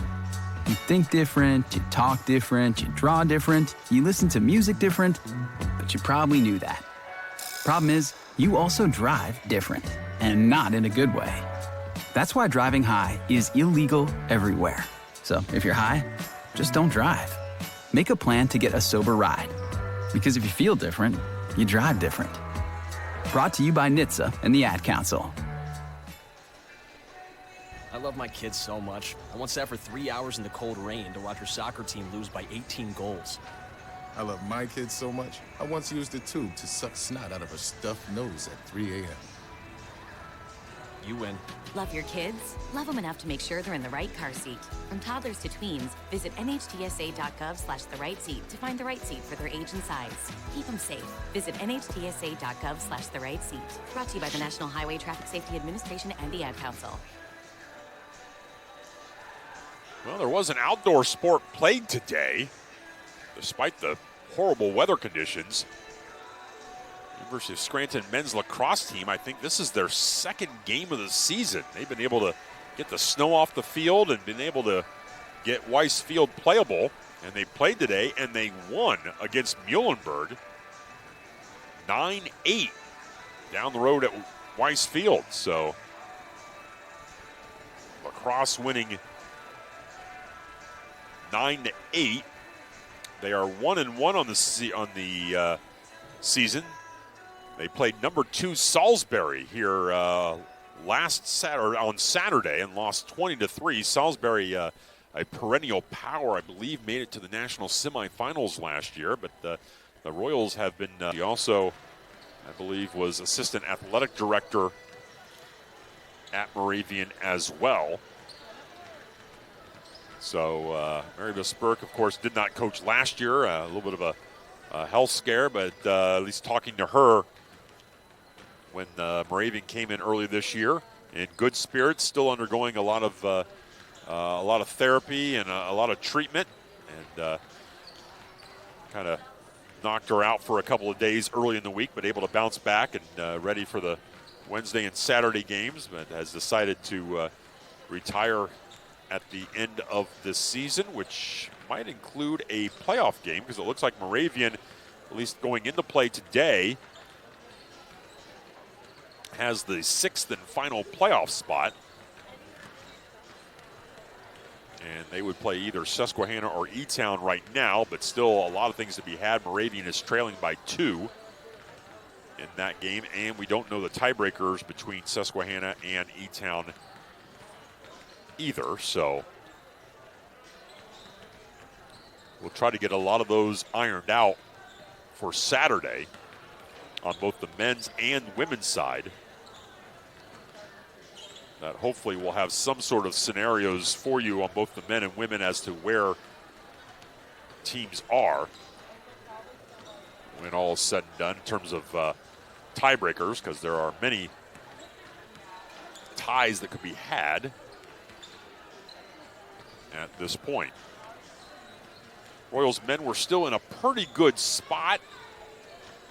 You think different, you talk different, you draw different, you listen to music different, but you probably knew that. Problem is, you also drive different, and not in a good way. That's why driving high is illegal everywhere. So if you're high, just don't drive. Make a plan to get a sober ride. Because if you feel different, you drive different. Brought to you by NHTSA and the Ad Council. I love my kids so much. I once sat for 3 hours in the cold rain to watch her soccer team lose by 18 goals. I love my kids so much, I once used a tube to suck snot out of her stuffed nose at 3 a.m. You win. Love your kids? Love them enough to make sure they're in the right car seat. From toddlers to tweens, visit nhtsa.gov/the right seat to find the right seat for their age and size. Keep them safe. Visit nhtsa.gov/the right seat. Brought to you by the National Highway Traffic Safety Administration and the Ad Council. Well, there was an outdoor sport played today, despite the horrible weather conditions. University of Scranton men's lacrosse team, I think this is their second game of the season. They've been able to get the snow off the field and been able to get Weiss Field playable. And they played today, and they won against Muhlenberg 9-8 down the road at Weiss Field. So lacrosse winning 9-8. They are 1-1 on the season. They played number 2 Salisbury here on Saturday and lost 20-3. Salisbury, a perennial power, I believe, made it to the national semifinals last year. But the Royals have been. He also, I believe, was assistant athletic director at Moravian as well. So Mary Burke, of course, did not coach last year. A little bit of a health scare, but at least talking to her when Moravian came in early this year, in good spirits, still undergoing a lot of therapy and a lot of treatment, and kind of knocked her out for a couple of days early in the week, but able to bounce back and ready for the Wednesday and Saturday games, but has decided to retire at the end of this season, which might include a playoff game, because it looks like Moravian, at least going into play today, has the 6th and final playoff spot. And they would play either Susquehanna or E-Town right now, but still a lot of things to be had. Moravian is trailing by 2 in that game, and we don't know the tiebreakers between Susquehanna and E-Town either, so we'll try to get a lot of those ironed out for Saturday on both the men's and women's side. That hopefully will have some sort of scenarios for you on both the men and women as to where teams are when all is said and done in terms of tiebreakers, because there are many ties that could be had at this point. Royals men were still in a pretty good spot.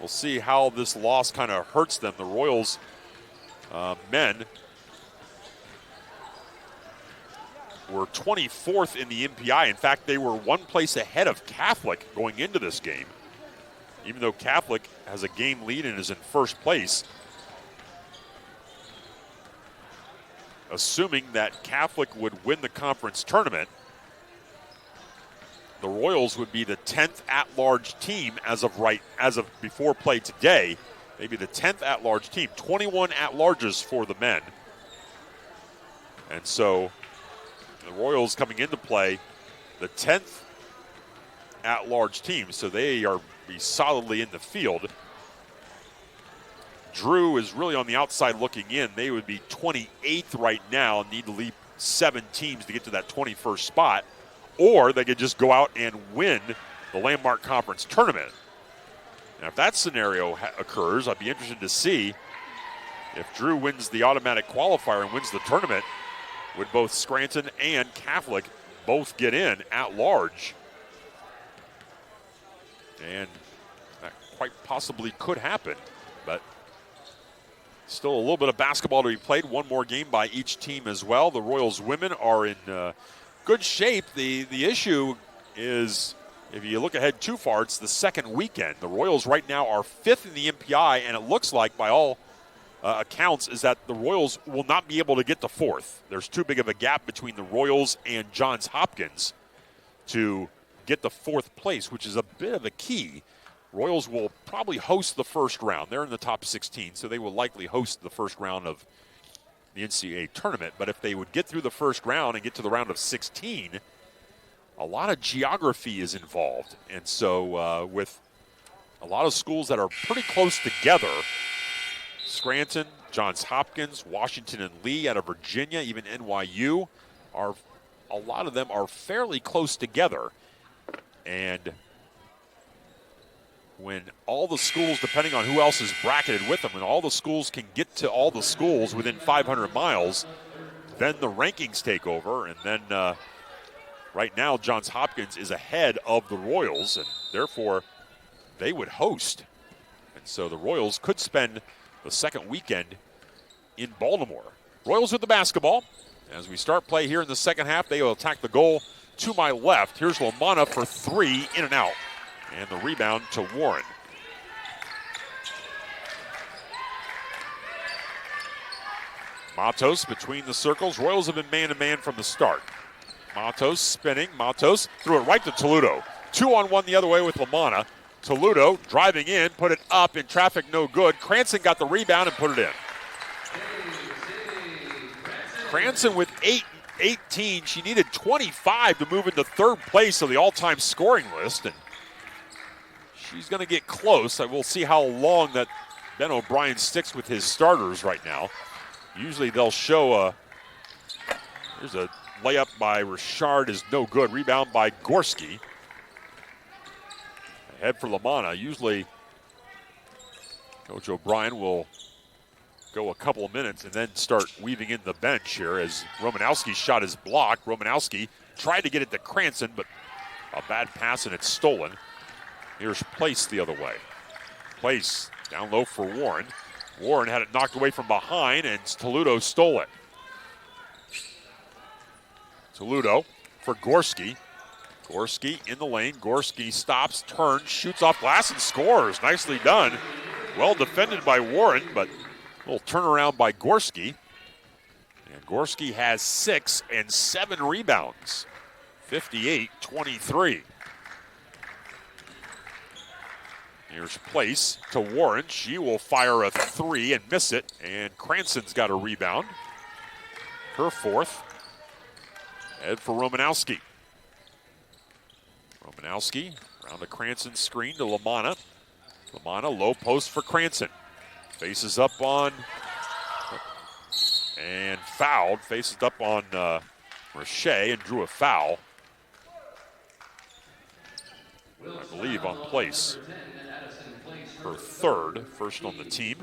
We'll see how this loss kind of hurts them. The Royals men were 24th in the MPI. In fact, they were one place ahead of Catholic going into this game. Even though Catholic has a game lead and is in first place. Assuming that Catholic would win the conference tournament, the Royals would be the 10th at-large team as of before play today. Maybe the 10th at-large team, 21 at-larges for the men. And so the Royals coming into play, the 10th at-large team, so they are be solidly in the field. Drew is really on the outside looking in. They would be 28th right now, need to leap 7 teams to get to that 21st spot, or they could just go out and win the Landmark Conference tournament. Now, if that scenario occurs, I'd be interested to see if Drew wins the automatic qualifier and wins the tournament, would both Scranton and Catholic both get in at large. And that quite possibly could happen, but still a little bit of basketball to be played. One more game by each team as well. The Royals women are in good shape. The issue is, if you look ahead too far, it's the second weekend. The Royals right now are 5th in the MPI, and it looks like by all accounts is that the Royals will not be able to get to 4th. There's too big of a gap between the Royals and Johns Hopkins to get the 4th place, which is a bit of a key Royals will probably host the first round. They're in the top 16, so they will likely host the first round of the NCAA tournament. But if they would get through the first round and get to the round of 16, a lot of geography is involved. And so with a lot of schools that are pretty close together, Scranton, Johns Hopkins, Washington and Lee out of Virginia, even NYU, a lot of them are fairly close together. And when all the schools, depending on who else is bracketed with them, when all the schools can get to all the schools within 500 miles, then the rankings take over. And then right now, Johns Hopkins is ahead of the Royals, and therefore they would host. And so the Royals could spend the second weekend in Baltimore. Royals with the basketball. As we start play here in the second half, they will attack the goal to my left. Here's Lamanna for three, in and out. And the rebound to Warren. Matos between the circles. Royals have been man-to-man from the start. Matos spinning. Matos threw it right to Toledo. 2-on-1 the other way with Lamanna. Toledo driving in, put it up in traffic, no good. Cranston got the rebound and put it in. Cranston with 18. She needed 25 to move into third place of the all-time scoring list, and she's going to get close. I will see how long that Ben O'Brien sticks with his starters right now. Usually they'll show there's a layup by Richard is no good. Rebound by Gorski. Ahead for Lamanna. Usually Coach O'Brien will go a couple of minutes and then start weaving in the bench here as Romanowski shot his block. Romanowski tried to get it to Cranston, but a bad pass and it's stolen. Here's Place the other way. Place down low for Warren. Warren had it knocked away from behind, and Toledo stole it. Toledo for Gorski. Gorski in the lane. Gorski stops, turns, shoots off glass, and scores. Nicely done. Well defended by Warren, but a little turnaround by Gorski. And Gorski has 6 and 7 rebounds. 58-23. Here's Place to Warren. She will fire a three and miss it. And Cranston's got a rebound. Her fourth. Head for Romanowski. Romanowski around the Cranston screen to Lamanna. Lamanna low post for Cranston. Faces up on and fouled. Faces up on Richey and drew a foul. I believe on Place. Her third, first on the team.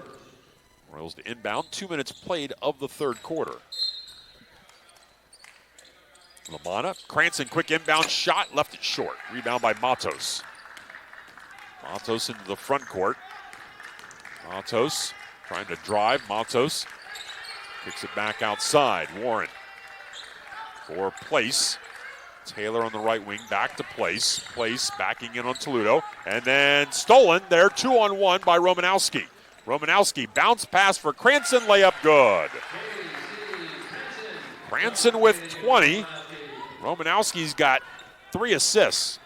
Royals to inbound. 2 minutes played of the third quarter. Lamanna, Cranston, quick inbound shot, left it short. Rebound by Matos. Matos into the front court. Matos trying to drive. Matos kicks it back outside. Warren for Place. Taylor on the right wing, back to Place. Place backing in on Toledo. And then stolen there, 2-on-1 by Romanowski. Romanowski bounce pass for Cranston, layup good. Cranston with 20. Romanowski's got 3 assists.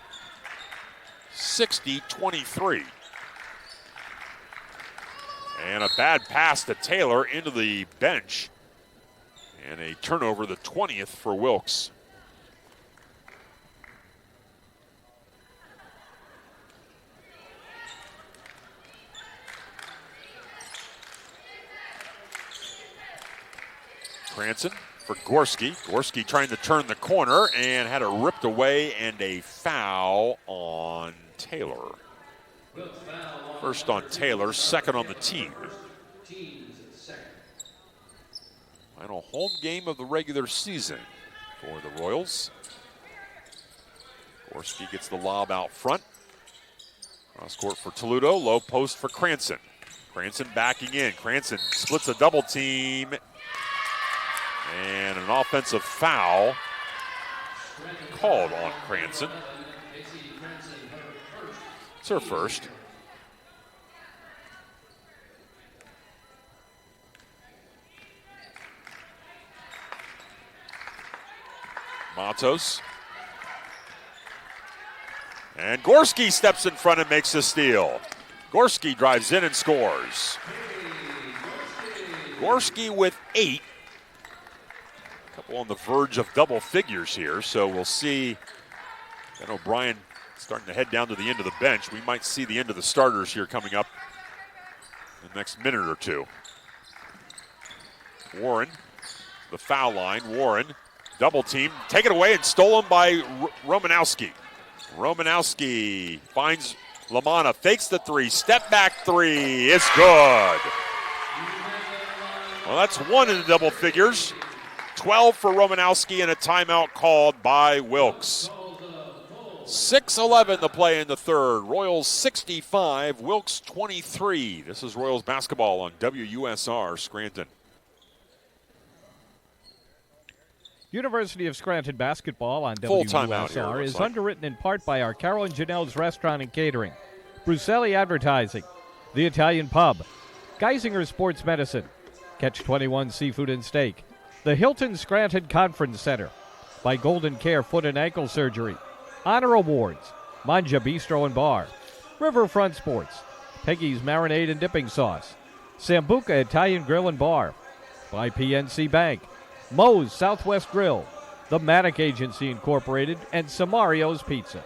60-23. And a bad pass to Taylor into the bench. And a turnover, the 20th for Wilkes. Cranston for Gorski. Gorski trying to turn the corner and had it ripped away and a foul on Taylor. First on Taylor, second on the team. Final home game of the regular season for the Royals. Gorski gets the lob out front. Cross court for Toledo, low post for Cranston. Cranston backing in. Cranston splits a double team. And an offensive foul called on Cranston. It's her first. Matos. And Gorski steps in front and makes the steal. Gorski drives in and scores. Gorski with 8. A couple on the verge of double figures here, so we'll see. Ben O'Brien starting to head down to the end of the bench. We might see the end of the starters here coming up in the next minute or two. Warren, the foul line. Warren, double team, taken away and stolen by Romanowski. Romanowski finds Lamanna, fakes the 3, step back 3, it's good. Well, that's 1 in the double figures. 12 for Romanowski and a timeout called by Wilkes. 6:11 to play in the third. Royals 65, Wilkes 23. This is Royals basketball on WUSR Scranton. University of Scranton basketball on Full timeout WUSR here, is like. underwritten in part by our Carol and Janelle's Restaurant and Catering, Bruselli Advertising, The Italian Pub, Geisinger Sports Medicine, Catch 21 Seafood and Steak, the Hilton Scranton Conference Center, by Golden Care Foot and Ankle Surgery, Honor Awards, Manja Bistro and Bar, Riverfront Sports, Peggy's Marinade and Dipping Sauce, Sambuca Italian Grill and Bar, by PNC Bank, Moe's Southwest Grill, the Maddock Agency Incorporated, and Samario's Pizza.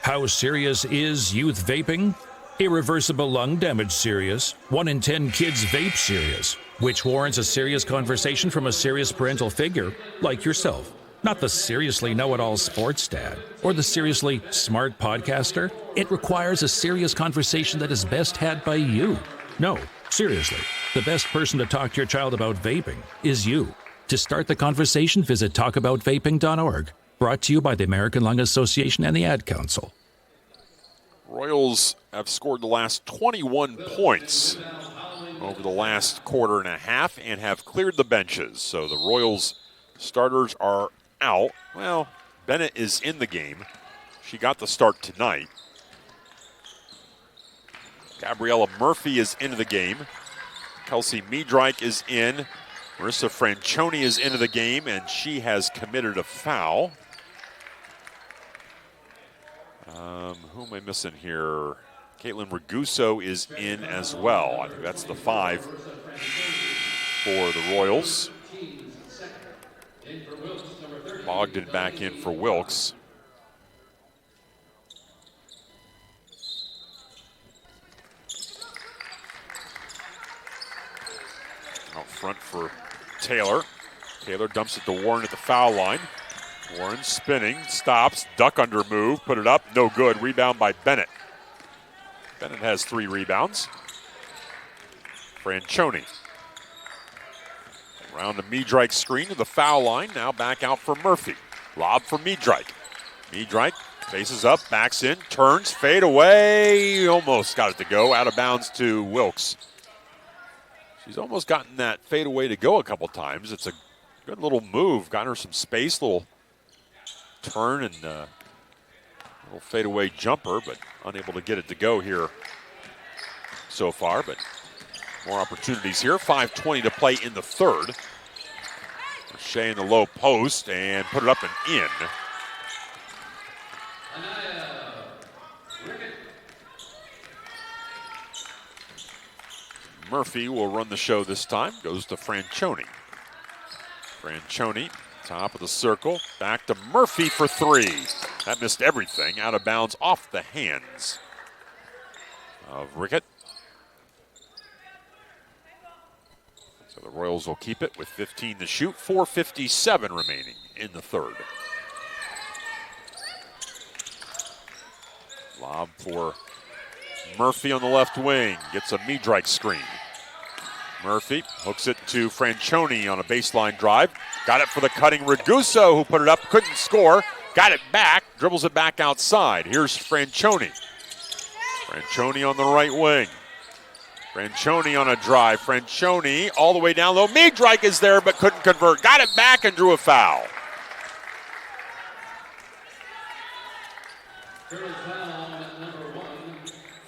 How serious is youth vaping? Irreversible lung damage serious. 1 in 10 kids vape serious, which warrants a serious conversation from a serious parental figure like yourself. Not the seriously know-it-all sports dad or the seriously smart podcaster. It requires a serious conversation that is best had by you. No, seriously, the best person to talk to your child about vaping is you. To start the conversation, visit talkaboutvaping.org. Brought to you by the American Lung Association and the Ad Council. Royals have scored the last 21 points over the last quarter and a half and have cleared the benches. So the Royals starters are out. Well, Bennett is in the game. She got the start tonight. Gabriella Murphy is into the game. Kelsey Miedreich is in. Marissa Francioni is into the game, and she has committed a foul. Who am I missing here? Caitlin Raguso is in as well. I think that's the 5 for the Royals. Bogdan back in for Wilkes. Out front for Taylor. Taylor dumps it to Warren at the foul line. Warren spinning, stops, duck under move, put it up, no good. Rebound by Bennett. Bennett has 3 rebounds. Francioni. Around the Miedreich screen to the foul line, now back out for Murphy. Lob for Miedreich. Miedreich faces up, backs in, turns, fade away. Almost got it to go, out of bounds to Wilkes. She's almost gotten that fade away to go a couple times. It's a good little move, got her some space, little turn and a little fadeaway jumper, but unable to get it to go here so far. But more opportunities here. 5:20 to play in the third. Shea in the low post and put it up and in. Murphy will run the show this time. Goes to Francioni. Francioni, top of the circle. Back to Murphy for 3. That missed everything. Out of bounds off the hands of Rickett. So the Royals will keep it with 15 to shoot. 4:57 remaining in the third. Lob for Murphy on the left wing. Gets a Miedreich screen. Murphy hooks it to Francioni on a baseline drive. Got it for the cutting Raguso, who put it up, couldn't score. Got it back, dribbles it back outside. Here's Francioni. Francioni on the right wing. Francioni on a drive. Francioni all the way down low. Miedreich is there but couldn't convert. Got it back and drew a foul.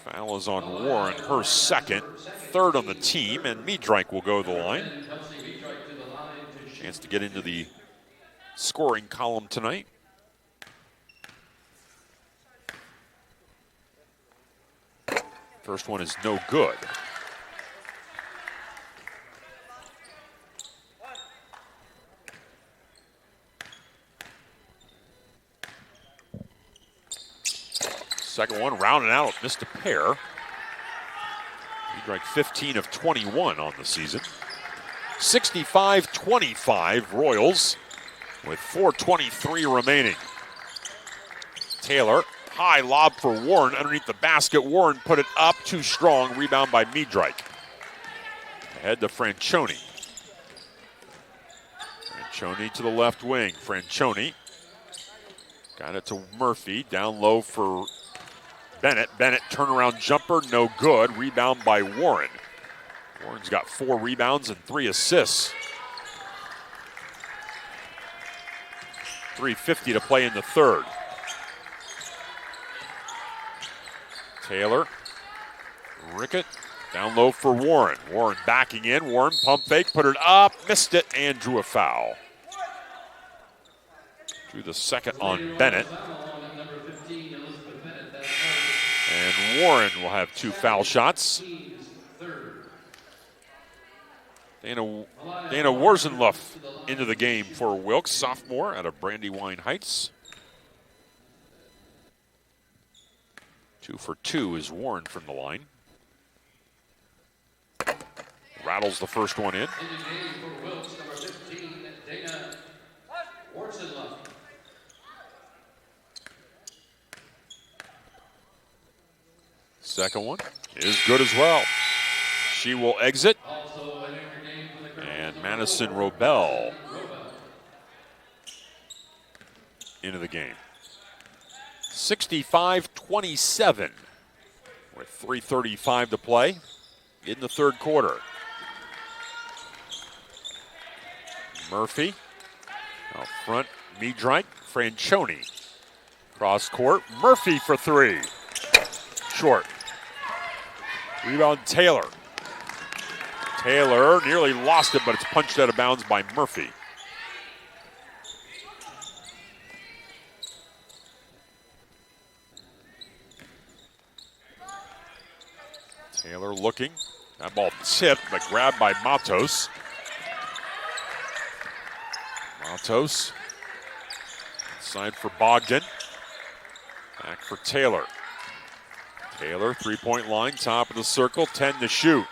Foul is on Warren, her second, 3rd on the team, and Miedreich will go to the line. Chance to get into the scoring column tonight. First one is no good. Second one rounded out, missed a pair. He drank 15 of 21 on the season. 65-25 Royals with 4:23 remaining. Taylor, high lob for Warren underneath the basket. Warren put it up, too strong. Rebound by Miedreich. Ahead to Franchione. Franchione to the left wing. Franchione got it to Murphy. Down low for Bennett. Bennett turnaround jumper, no good. Rebound by Warren. Warren's got 4 rebounds and 3 assists. 3:50 to play in the third. Taylor, Rickett, down low for Warren. Warren backing in. Warren pump fake, put it up, missed it, and drew a foul. Drew the second on Bennett. And Warren will have 2 foul shots. Dana Warzenluff into the game for Wilkes, sophomore out of Brandywine Heights. 2 for 2 is Warren from the line. Rattles the first one in. Second one is good as well. She will exit. And Madison Robel into the game. 65-27 with 3:35 to play in the third quarter. Murphy out front, Miedreich, Franchione. Cross court, Murphy for 3. Short. Rebound Taylor. Taylor nearly lost it, but it's punched out of bounds by Murphy. Taylor looking. That ball tipped, but grabbed by Matos. Matos. Inside for Bogdan. Back for Taylor. Taylor, 3-point line, top of the circle, 10 to shoot.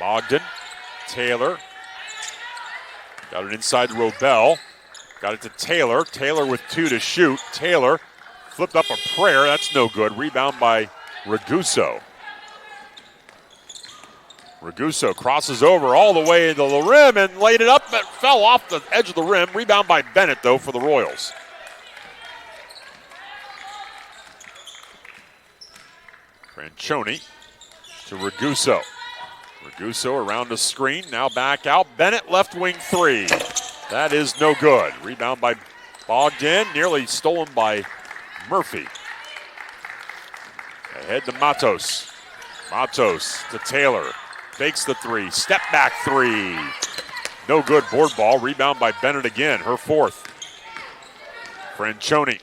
Bogdan, Taylor. Got it inside Robel. Got it to Taylor. Taylor with 2 to shoot. Taylor flipped up a prayer. That's no good. Rebound by Raguso. Raguso crosses over all the way to the rim and laid it up, but fell off the edge of the rim. Rebound by Bennett, though, for the Royals. Franchione to Raguso. Raguso around the screen, now back out. Bennett left wing 3. That is no good. Rebound by Bogdan, nearly stolen by Murphy. Ahead to Matos. Matos to Taylor. Fakes the 3. Step back 3. No good. Board ball. Rebound by Bennett again. Her 4th. Franchione.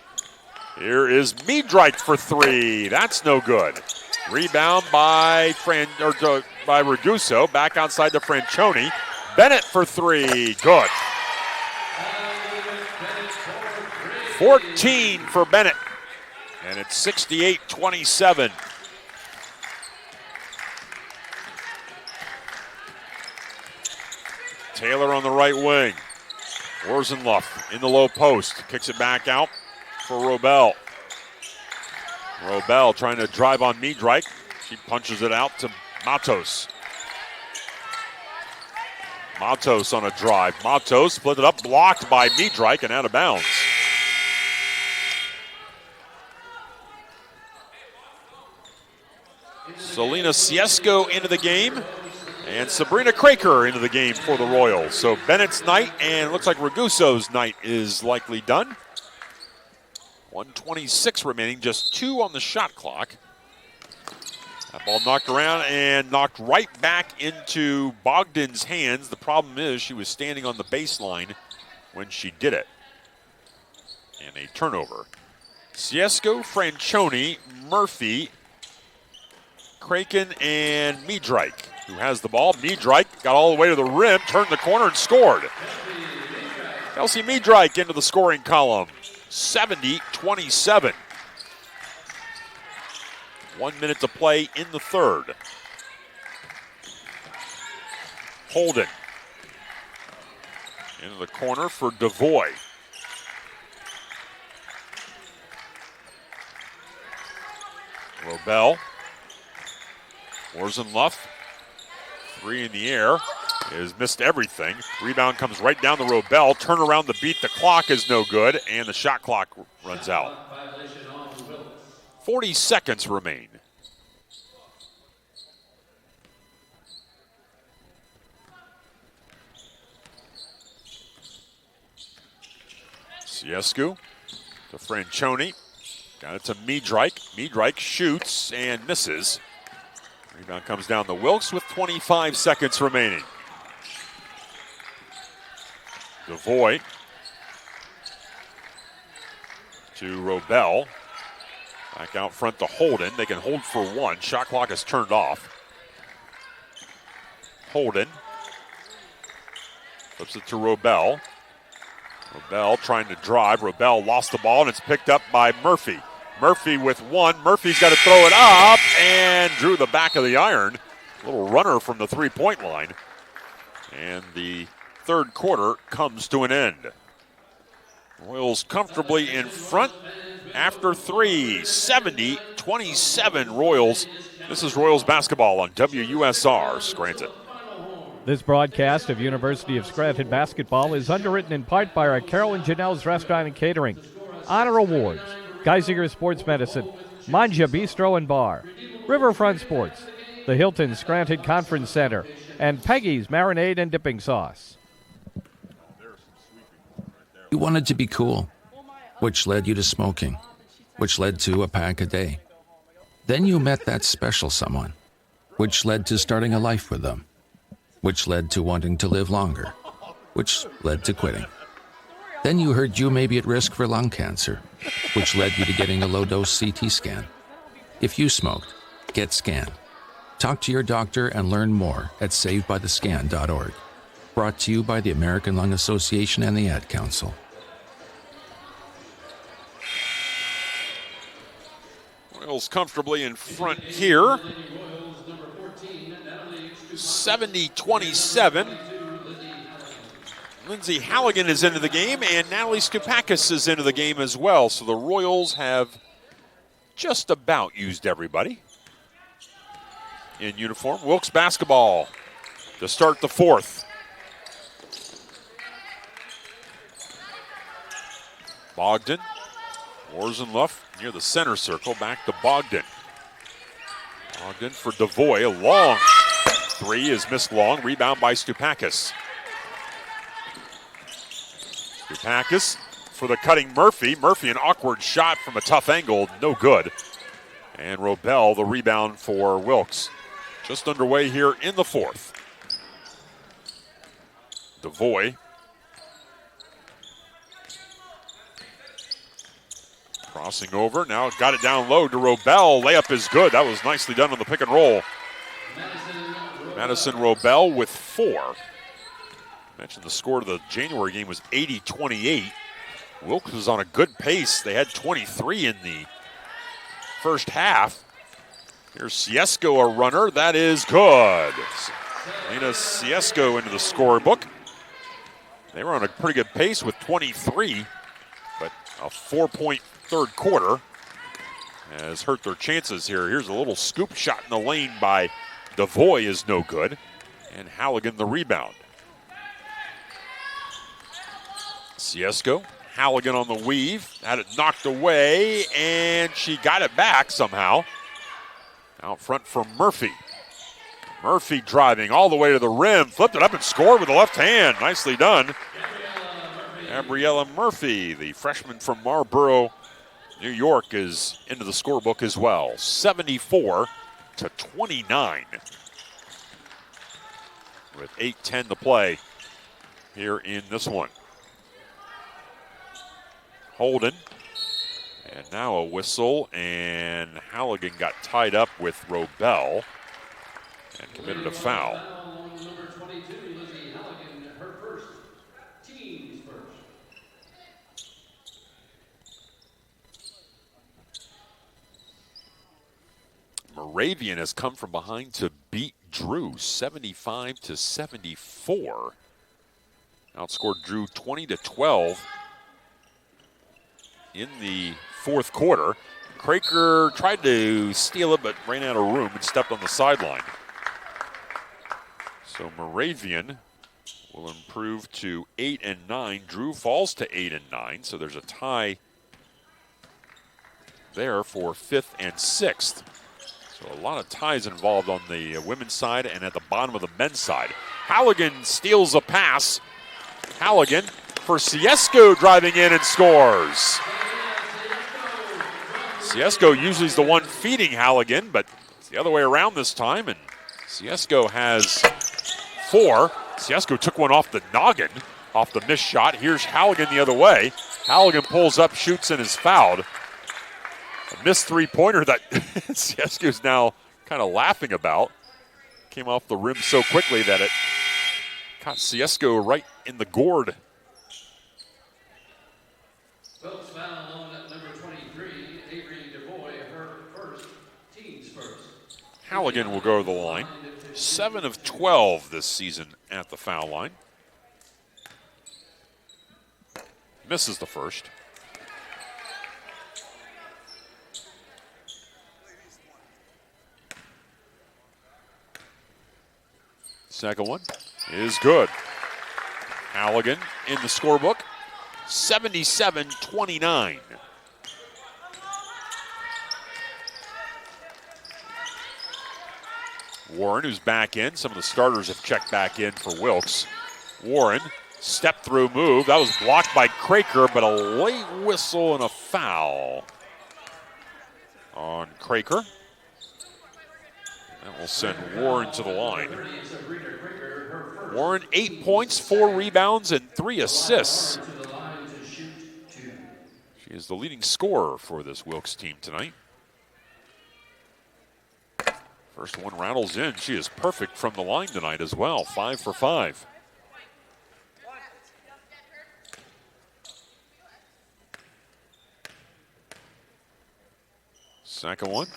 Here is Miedreich for 3. That's no good. Rebound by Raguso. Back outside to Franchione. Bennett for 3. Good. 14 for Bennett. And it's 68-27. Taylor on the right wing. Warzenluff in the low post. Kicks it back out for Robel. Robel trying to drive on Miedreich. She punches it out to Matos. Matos on a drive. Matos split it up, blocked by Miedreich and out of bounds. Selena Siesko into the game. And Sabrina Craker into the game for the Royals. So Bennett's night and it looks like Raguso's night is likely done. 1:26 remaining, just 2 on the shot clock. That ball knocked around and knocked right back into Bogdan's hands. The problem is she was standing on the baseline when she did it. And a turnover. Siesko, Franchione, Murphy, Kraken and Miedreich, who has the ball. Miedreich got all the way to the rim, turned the corner, and scored. Kelsey Miedreich into the scoring column. 70-27. 1 minute to play in the third. Holden into the corner for DeVoy. Robel. Worzenluff. Three in the air. Has missed everything. Rebound comes right down the Robel. Turn around to beat the clock is no good, and the shot clock runs out. 40 seconds remain. Ciescu to Francione. Got it to Miedreich. Miedreich shoots and misses. Rebound comes down to Wilkes with 25 seconds remaining. DeVoy to Robel. Back out front to Holden. They can hold for one. Shot clock is turned off. Holden flips it to Robel. Robel trying to drive. Robel lost the ball, and it's picked up by Murphy. Murphy with one. Murphy's got to throw it up and drew the back of the iron. Little runner from the three-point line. And the third quarter comes to an end. Royals comfortably in front after three. 70-27 Royals. This is Royals basketball on WUSR Scranton. This broadcast of University of Scranton basketball is underwritten in part by our Carol and Janelle's Restaurant and Catering, Honor Awards, Geisinger Sports Medicine, Manja Bistro and Bar, Riverfront Sports, the Hilton Scranton Conference Center, and Peggy's Marinade and Dipping Sauce. You wanted to be cool, which led you to smoking, which led to a pack a day. Then you met that special someone, which led to starting a life with them, which led to wanting to live longer, which led to quitting. Then you heard you may be at risk for lung cancer, which led you to getting a low-dose CT scan. If you smoked, get scanned. Talk to your doctor and learn more at savedbythescan.org. Brought to you by the American Lung Association and the Ad Council. Royals comfortably in front here. 70-27. Lindsay Halligan is into the game, and Natalie Stupakis is into the game as well. So the Royals have just about used everybody in uniform. Wilkes basketball to start the fourth. Bogdan, Worzenluff near the center circle, back to Bogdan. Bogdan for DeVoy, a long three is missed long, rebound by Stupakis. Stupakis for the cutting Murphy. Murphy, an awkward shot from a tough angle, no good. And Robel, the rebound for Wilkes. Just underway here in the fourth. DeVoy. Crossing over, now got it down low to Robel. Layup is good. That was nicely done on the pick and roll. Madison Robel with four. Mentioned the score of the January game was 80-28. Wilkes was on a good pace. They had 23 in the first half. Here's Ciescu, a runner. That is good. Lena Ciescu into the scorebook. They were on a pretty good pace with 23, but a 4-point third quarter has hurt their chances here. Here's a little scoop shot in the lane by DeVoy is no good, and Halligan the rebound. Ciescu, Halligan on the weave, had it knocked away, and she got it back somehow. Out front for Murphy. Murphy driving all the way to the rim, flipped it up and scored with the left hand. Nicely done. Gabriella Murphy, the freshman from Marlboro, New York, is into the scorebook as well. 74-29. With 8:10 to play here in this one. Holden And now a whistle, and Halligan got tied up with Robel and committed a foul. Number 22, Lizzie Halligan, her first. Teams first. Moravian has come from behind to beat Drew 75-74. Outscored Drew 20-12 in the fourth quarter. Craker tried to steal it but ran out of room and stepped on the sideline. So Moravian will improve to 8-9. Drew falls to 8-9, so there's a tie there for 5th and 6th. So a lot of ties involved on the women's side and at the bottom of the men's side. Halligan steals a pass. Halligan for Ciesco driving in and scores. Ciesco usually is the one feeding Halligan, but it's the other way around this time, and Ciesco has 4. Ciesco took one off the noggin, off the missed shot. Here's Halligan the other way. Halligan pulls up, shoots, and is fouled. A missed three-pointer that Ciesco's now kind of laughing about. Came off the rim so quickly that it caught Ciesco right in the gourd. Wilkes foul on number 23, Avery DeVoy, her first. Teams first. Halligan will go to the line. 7 of 12 this season at the foul line. Misses the first. Second one is good. Halligan in the scorebook, 77-29. Warren, who's back in. Some of the starters have checked back in for Wilkes. Warren, step through move. That was blocked by Craker, but a late whistle and a foul on Craker. That will send Warren to the line. Warren, 8 points, 4 rebounds, and 3 assists. She is the leading scorer for this Wilkes team tonight. First one rattles in. She is perfect from the line tonight as well. 5 for 5. Second one.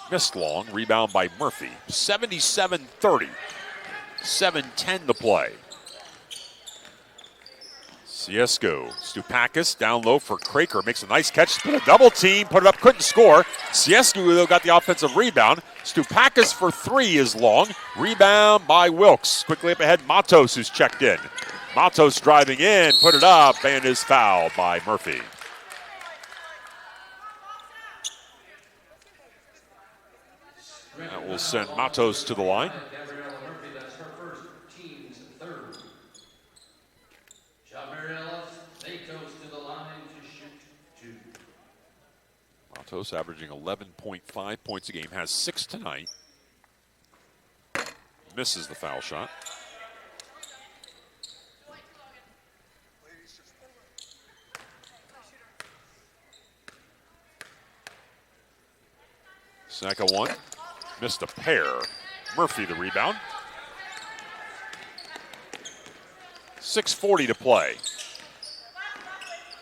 Missed long. Rebound by Murphy. 77-30. 7:10 to play. Ciesco. Stupakis down low for Craker. Makes a nice catch. Put a double team. Put it up. Couldn't score. Ciesco, though, got the offensive rebound. Stupakis for 3 is long. Rebound by Wilkes. Quickly up ahead, Matos, who's checked in. Matos driving in. Put it up and is fouled by Murphy. That will send Matos to the line. Matos averaging 11.5 points a game, has 6 tonight. Misses the foul shot. Second one. Missed a pair. Murphy the rebound. 6:40 to play.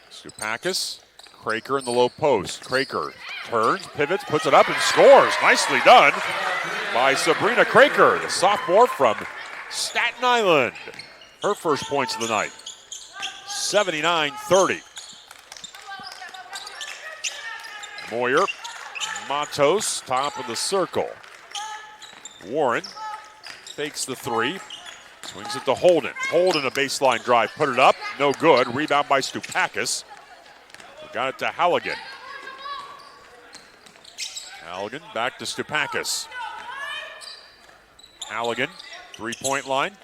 Stupakis. Craker in the low post. Craker turns, pivots, puts it up, and scores. Nicely done by Sabrina Craker, the sophomore from Staten Island. Her first points of the night. 79-30. Moyer, Matos, top of the circle. Warren fakes the 3, swings it to Holden. Holden a baseline drive, put it up, no good. Rebound by Stupakis. Got it to Halligan. Halligan back to Stupakis. Halligan, 3-point line.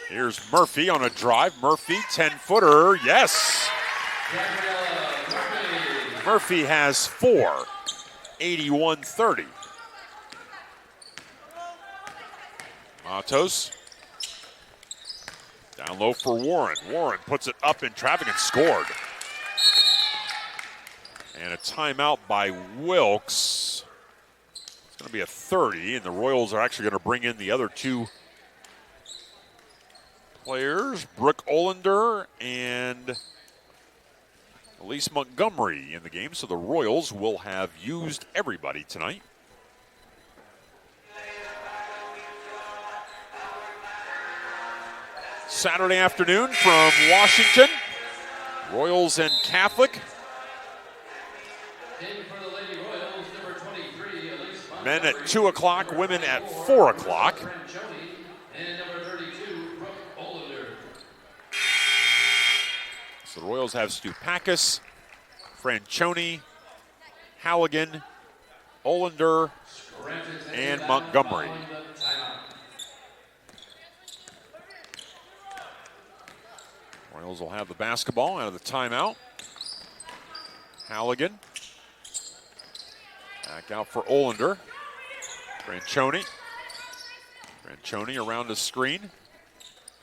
Here's Murphy on a drive. Murphy, 10-footer, yes! Murphy has 4, 81-30. Matos. Down low for Warren. Warren puts it up in traffic and scored. And a timeout by Wilkes. It's going to be a 30, and the Royals are actually going to bring in the other two players, Brooke Olander and Elise Montgomery in the game. So the Royals will have used everybody tonight. Saturday afternoon from Washington, Royals and Catholic. Men at 2 o'clock, women at 4 o'clock. So the Royals have Stupakis, Francione, Halligan, Olander, and Montgomery. Royals will have the basketball out of the timeout. Halligan. Back out for Olander. Francione. Francione around the screen.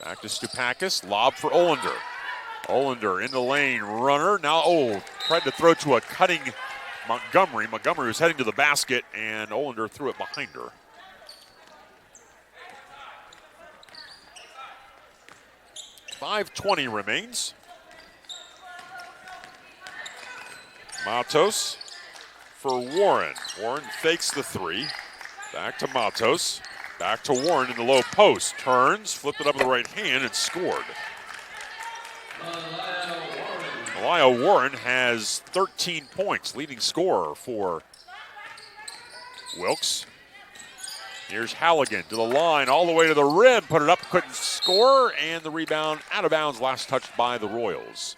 Back to Stupakis. Lob for Olander. Olander in the lane. Runner. Now, tried to throw to a cutting Montgomery. Montgomery was heading to the basket, and Olander threw it behind her. .520 remains. Matos for Warren. Warren fakes the three. Back to Matos. Back to Warren in the low post. Turns, flipped it up with the right hand, and scored. Elia Warren has 13 points, leading scorer for Wilkes. Here's Halligan to the line, all the way to the rim. Put it up, couldn't score, and the rebound out of bounds, last touched by the Royals.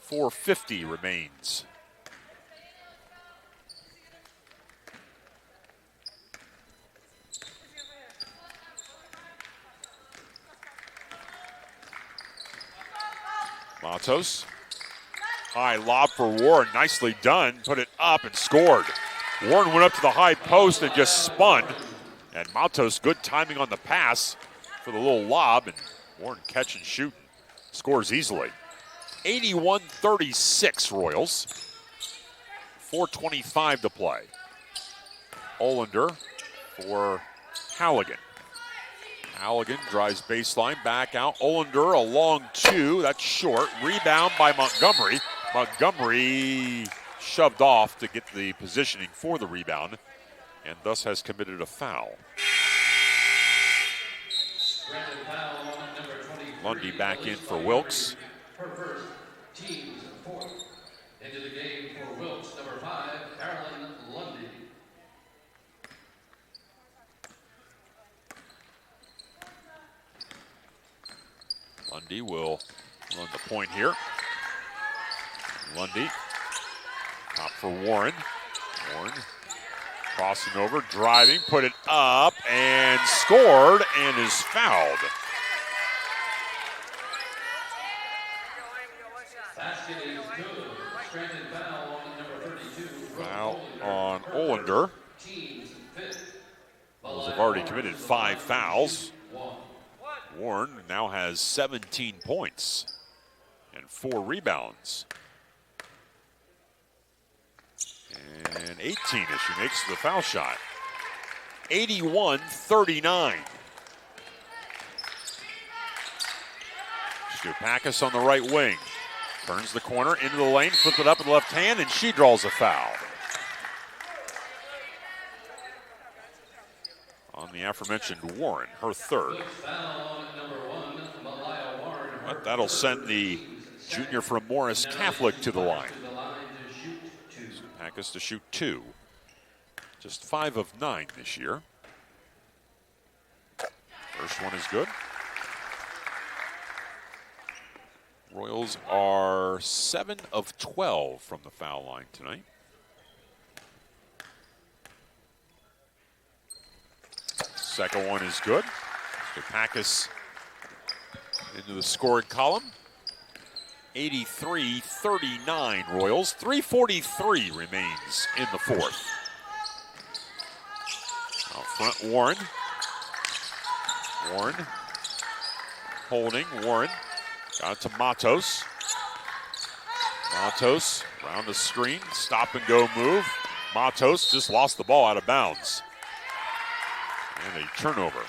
4:50 remains. Matos. High lob for Warren, nicely done. Put it up and scored. Warren went up to the high post and just spun. And Matos, good timing on the pass for the little lob. And Warren catch and shoot. Scores easily. 81-36 Royals. 4:25 to play. Olander for Halligan. Halligan drives baseline, back out. Olander a long two, that's short. Rebound by Montgomery. Montgomery shoved off to get the positioning for the rebound, and thus has committed a foul. Lundy back in for Wilkes. Her first, team's fourth. Into the game for Wilkes, number 5, Carolyn Lundy. Lundy will run the point here. Lundy, top for Warren. Warren crossing over, driving, put it up, and scored, and is fouled. Basket is good. Scranton foul on number 32. Foul on Olander. Team's fifth. Those have already committed 5 fouls. Warren now has 17 points and 4 rebounds. And 18 as she makes the foul shot. 81-39. Stupakis on the right wing. Turns the corner into the lane, flips it up with the left hand, and she draws a foul. On the aforementioned Warren, her third. But that'll send the junior from Morris Catholic to the line. Stupakis to shoot 2. Just 5 of 9 this year. First one is good. Royals are 7 of 12 from the foul line tonight. Second one is good. Stupakis into the scoring column. 83-39 Royals. 3:43 remains in the fourth. Out front, Warren. Warren holding. Warren got to Matos. Matos around the screen, stop and go move. Matos just lost the ball out of bounds. And a turnover.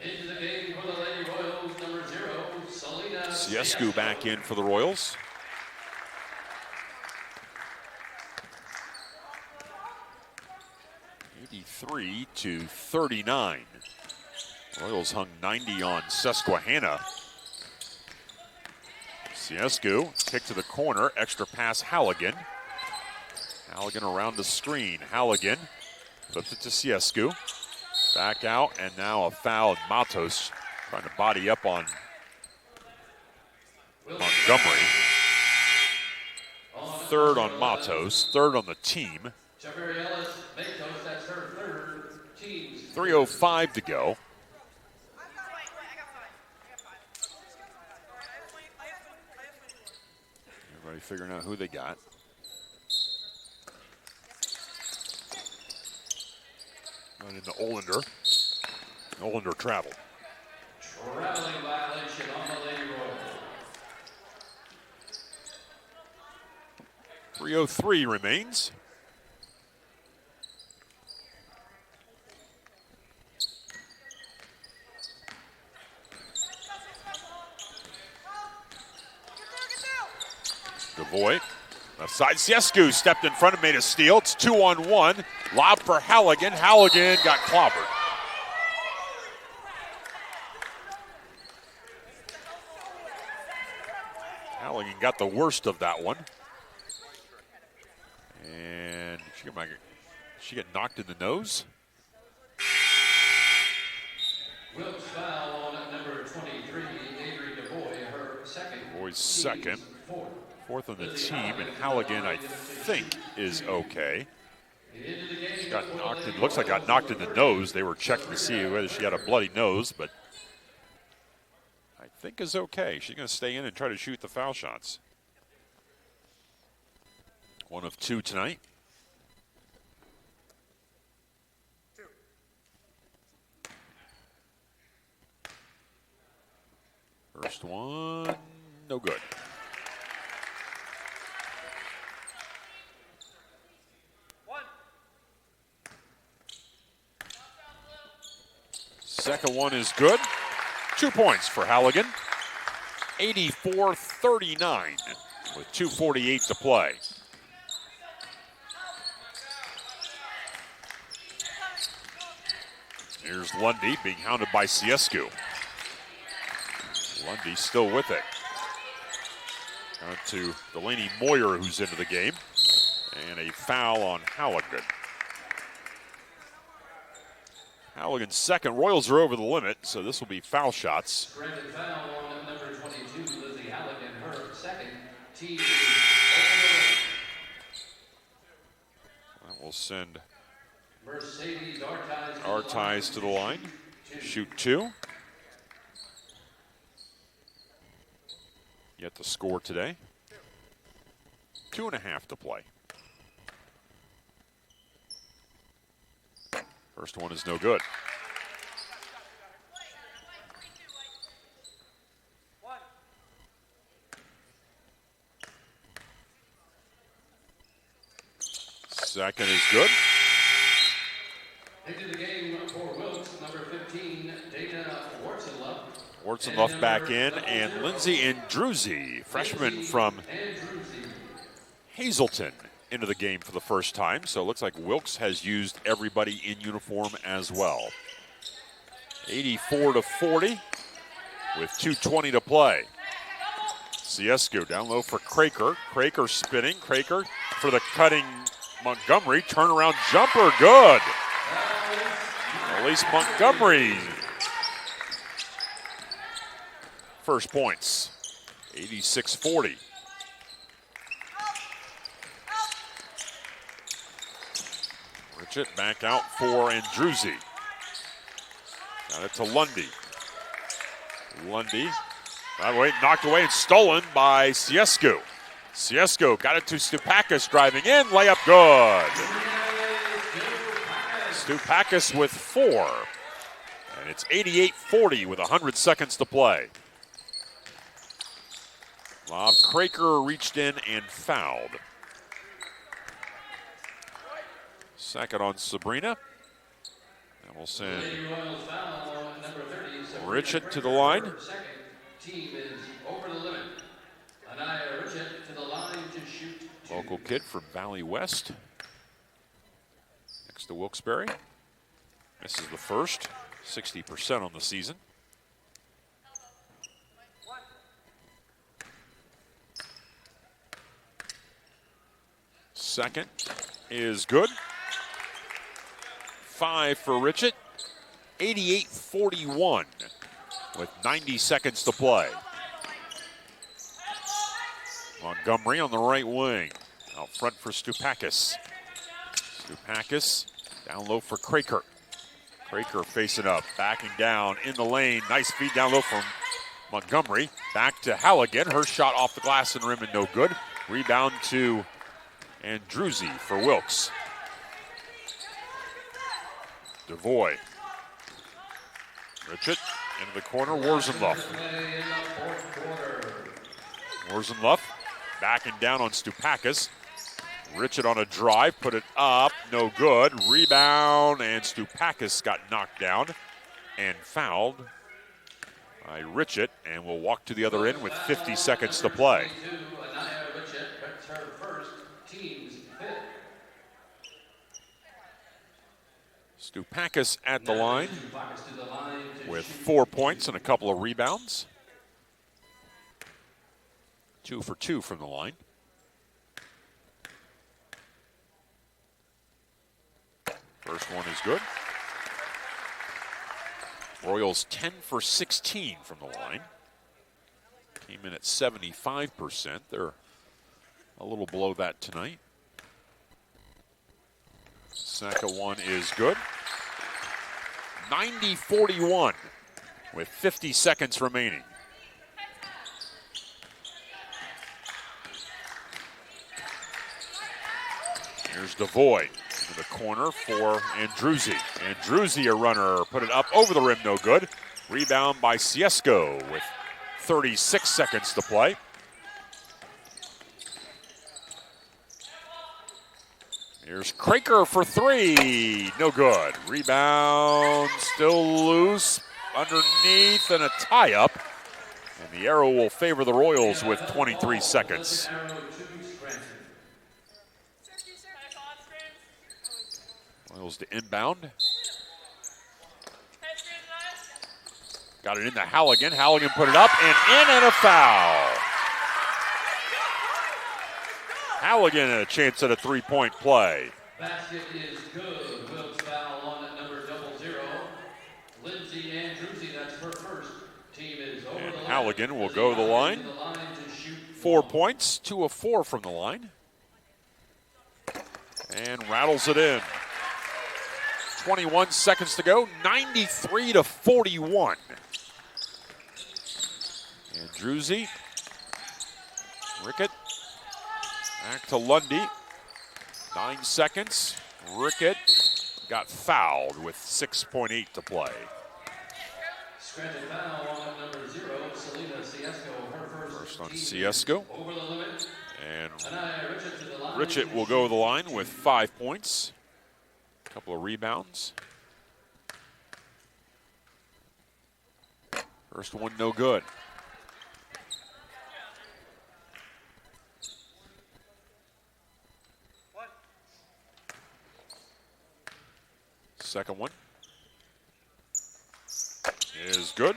Into the game for the Lady Royals, number 0, Selena Siescu back in for the Royals. (83-39). Royals hung 90 on Susquehanna. Siescu, kick to the corner, extra pass Halligan. Halligan around the screen. Halligan flips it to Siescu. Back out, and now a foul. Matos trying to body up on Montgomery. Third on Matos, third on the team. 3:05 to go. Everybody figuring out who they got. Going into Olander. Olander traveled. Traveling violation on the Lady Royals. 3:03 remains. Devoy, left side, Siescu stepped in front and made a steal. It's 2-on-1. Lob for Halligan. Halligan got clobbered. Halligan got the worst of that one. And she get knocked in the nose. Wilkes foul on number 23, Avery Devoy, her second. Devoy's second. Fourth on the team, and Halligan, I think, is okay. Got knocked in, looks like got knocked in the nose. They were checking to see whether she had a bloody nose, but I think is okay. She's going to stay in and try to shoot the foul shots. 1 of 2 tonight. First one, no good. Second one is good. 2 points for Halligan. 84-39 with 2:48 to play. Here's Lundy being hounded by Siescu. Lundy still with it. Down to Delaney Moyer, who's into the game. And a foul on Halligan. Halligan's second. Royals are over the limit, so this will be foul shots. Granted foul on number 22, Lizzie Halligan, her second. Team. That will send Mercedes Artize to the line. Shoot 2. Yet to score today. 2.5 to play. First one is no good. Second is good. Into the game for Wilkes, number 15, Dana Wartzenluff. Wartzenluff back in, and Lindsay Andruzzi, freshman from Hazleton, into the game for the first time. So it looks like Wilkes has used everybody in uniform as well. 84-40 with 2:20 to play. Siescu down low for Craker. Craker spinning. Craker for the cutting Montgomery. Turnaround jumper, good. At least Montgomery. First points, 86-40. Richett back out for Andruzzi. Got it to Lundy. Lundy, by the way, knocked away and stolen by Siescu. Siescu got it to Stupakis driving in, layup good. Stupakis with 4. And it's 88-40 with 100 seconds to play. Bob Craker reached in and fouled. Second on Sabrina. And we'll send Richett to the line. Second team is over the limit. Anaya Richett to the line to shoot. Local kid from Valley West. Next to Wilkes-Barre. This is the first, 60% on the season. Second is good. 5 for Richett. 88-41 with 90 seconds to play. Montgomery on the right wing. Out front for Stupakis. Stupakis down low for Craker. Craker facing up, backing down in the lane. Nice feed down low from Montgomery. Back to Halligan. Her shot off the glass and rim and no good. Rebound to Andruzzi for Wilkes. DeVoy. Richett into the corner. Warzenluff. Warzenluff backing down on Stupakis. Richett on a drive, put it up, no good. Rebound, and Stupakis got knocked down and fouled by Richett, and will walk to the other end with 50 seconds to play. Stupakis at the line with 4 points and a couple of rebounds. 2 for 2 from the line. First one is good. Royals 10 for 16 from the line. Came in at 75%. They're a little below that tonight. Second one is good. 90-41 with 50 seconds remaining. Here's DeVoy into the corner for Andruzzi. Andruzzi, a runner, put it up over the rim, no good. Rebound by Ciesco with 36 seconds to play. Here's Craker for 3, no good. Rebound still loose underneath and a tie-up. And the arrow will favor the Royals with 23 seconds. Royals to inbound. Got it into Halligan. Halligan put it up and in, and a foul. Halligan had a chance at a three-point play. Basket is good. Wilkes foul on number 00. Lindsay Andruzzi, that's her first. Team is over And the line. Halligan will go to the line. 4 points, 2 of 4 from the line. And rattles it in. 21 seconds to go, 93-41. Andruzzi. Rickett. Back to Lundy. 9 seconds. Rickett got fouled with 6.8 to play. Scranton foul on number 0, Selena Ciesco, her First on Ciesco. over the limit. And Anaya Richett to the line. Richett will go to the line with 5 points. A couple of rebounds. First one, no good. Second one is good.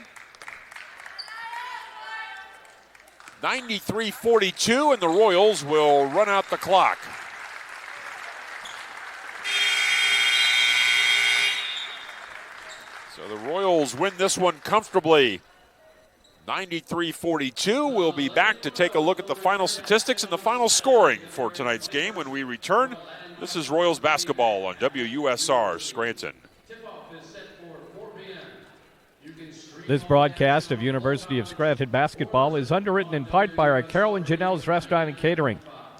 93-42, and the Royals will run out the clock. So the Royals win this one comfortably. 93-42. We'll be back to take a look at the final statistics and the final scoring for tonight's game when we return. This is Royals basketball on WUSR Scranton. This broadcast of University of Scranton basketball is underwritten in part by our Carol and Janelle's Restaurant and Catering,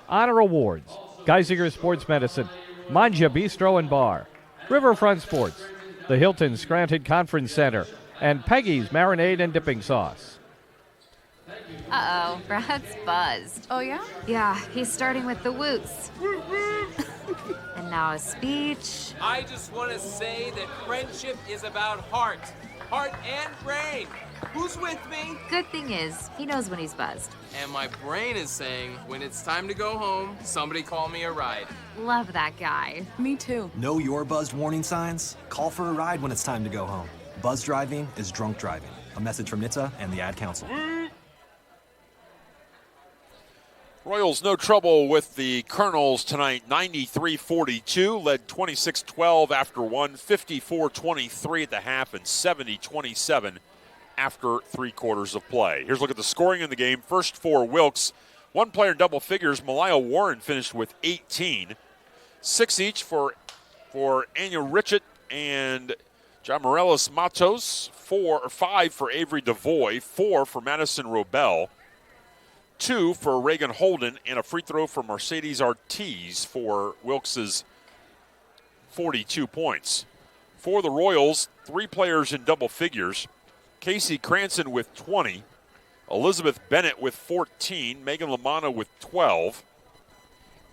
Honor Awards, Geisinger Sports Medicine, Manja Bistro and Bar, Riverfront Sports, the Hilton Scranton Conference Center, and Peggy's Marinade and Dipping Sauce. Uh-oh, Brad's buzzed. Oh, yeah? Yeah, he's starting with the woots. And now a speech. I just want to say that friendship is about heart and brain. Who's with me? Good thing is, he knows when he's buzzed. And my brain is saying, when it's time to go home, somebody call me a ride. Love that guy. Me too. Know your buzzed warning signs? Call for a ride when it's time to go home. Buzz driving is drunk driving. A message from NHTSA and the Ad Council. Royals no trouble with the Colonels tonight, 93-42, led 26-12 after one, 54-23 at the half, and 70-27 after 3 quarters of play. Here's a look at the scoring in the game. First for Wilkes, one player in double figures. Malaya Warren finished with 18. 6 each for Anya Richett and John Morales Matos. 5 for Avery DeVoy. 4 for Madison Robel. 2 for Reagan Holden, and a free throw for Mercedes Ortiz for Wilkes' 42 points. For the Royals, 3 players in double figures. Casey Cranston with 20, Elizabeth Bennett with 14, Megan Lamanna with 12,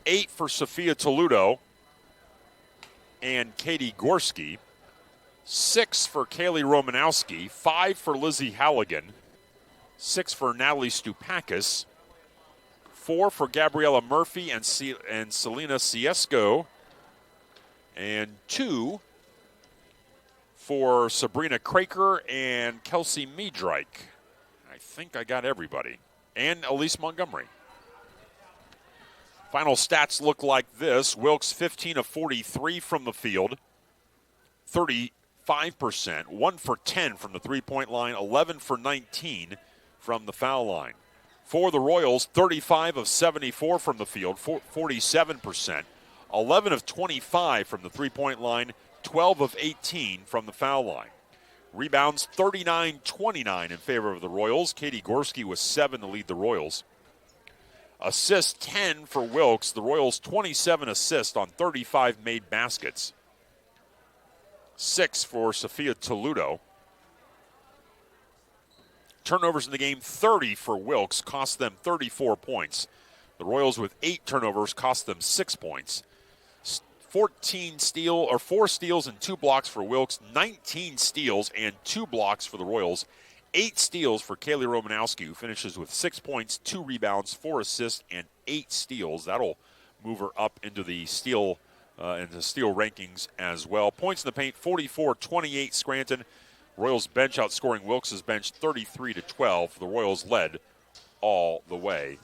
8 for Sophia Toludo and Katie Gorski, 6 for Kaylee Romanowski, 5 for Lizzie Halligan, 6 for Natalie Stupakis, 4 for Gabriella Murphy and Selena Ciesco, and 2 for Sabrina Craker and Kelsey Meadrike. I think I got everybody. And Elise Montgomery. Final stats look like this. Wilkes 15 of 43 from the field, 35%, 1 for 10 from the three-point line, 11 for 19 from the foul line. For the Royals, 35 of 74 from the field, 47%, 11 of 25 from the three-point line, 12 of 18 from the foul line. Rebounds 39-29 in favor of the Royals. Katie Gorski with 7 to lead the Royals. Assists 10 for Wilkes. The Royals 27 assists on 35 made baskets. 6 for Sophia Toludo. Turnovers in the game, 30 for Wilkes, cost them 34 points. The Royals with 8 turnovers cost them 6 points. 4 steals and 2 blocks for Wilkes, 19 steals and 2 blocks for the Royals, 8 steals for Kaylee Romanowski, who finishes with 6 points, 2 rebounds, 4 assists, and 8 steals. That'll move her up into the steal rankings as well. Points in the paint, 44-28 Scranton. Royals bench outscoring Wilkes' bench 33-12. The Royals led all the way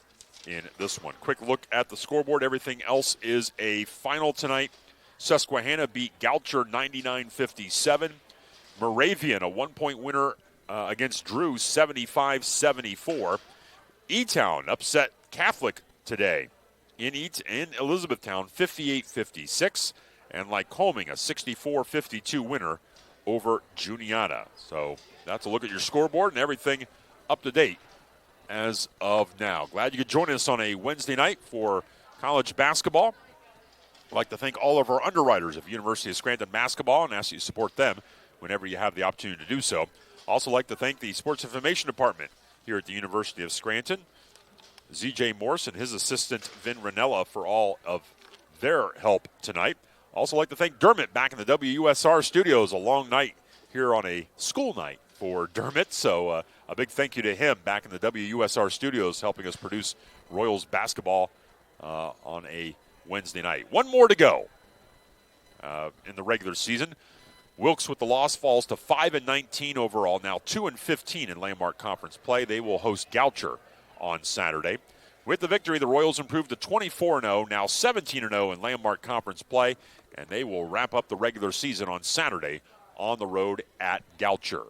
in this one. Quick look at the scoreboard. Everything else is a final tonight. Susquehanna beat Goucher 99-57. Moravian, a 1-point winner against Drew, 75-74. E-Town upset Catholic today in Elizabethtown, 58-56. And Lycoming, a 64-52 winner over Juniata. So that's a look at your scoreboard and everything up to date as of now. Glad you could join us on a Wednesday night for college basketball. I'd like to thank all of our underwriters of University of Scranton basketball and ask you to support them whenever you have the opportunity to do so. Also like to thank the Sports Information Department here at the University of Scranton, Z.J. Morse and his assistant Vin Ranella for all of their help tonight. Also like to thank Dermot back in the WUSR studios. A long night here on a school night for Dermot, so a big thank you to him back in the WUSR studios helping us produce Royals basketball on a Wednesday night. One more to go in the regular season. Wilkes with the loss falls to 5-19 overall, now 2-15 in Landmark Conference play. They will host Goucher on Saturday. With the victory, the Royals improved to 24-0, now 17-0 in Landmark Conference play, and they will wrap up the regular season on Saturday on the road at Goucher.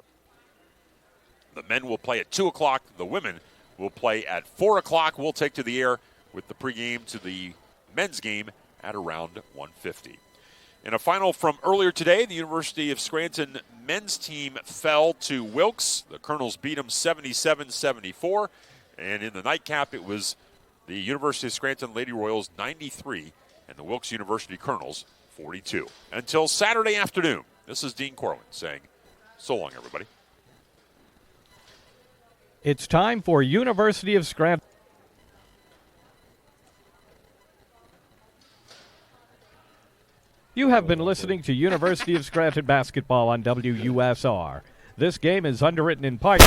The men will play at 2 o'clock. The women will play at 4 o'clock. We'll take to the air with the pregame to the men's game at around 1:50. In a final from earlier today, the University of Scranton men's team fell to Wilkes. The Colonels beat them 77-74. And in the nightcap, it was the University of Scranton Lady Royals 93 and the Wilkes University Colonels 42. Until Saturday afternoon, this is Dean Corwin saying so long, everybody. It's time for University of Scranton. You have been listening to University of Scranton basketball on WUSR. This game is underwritten in part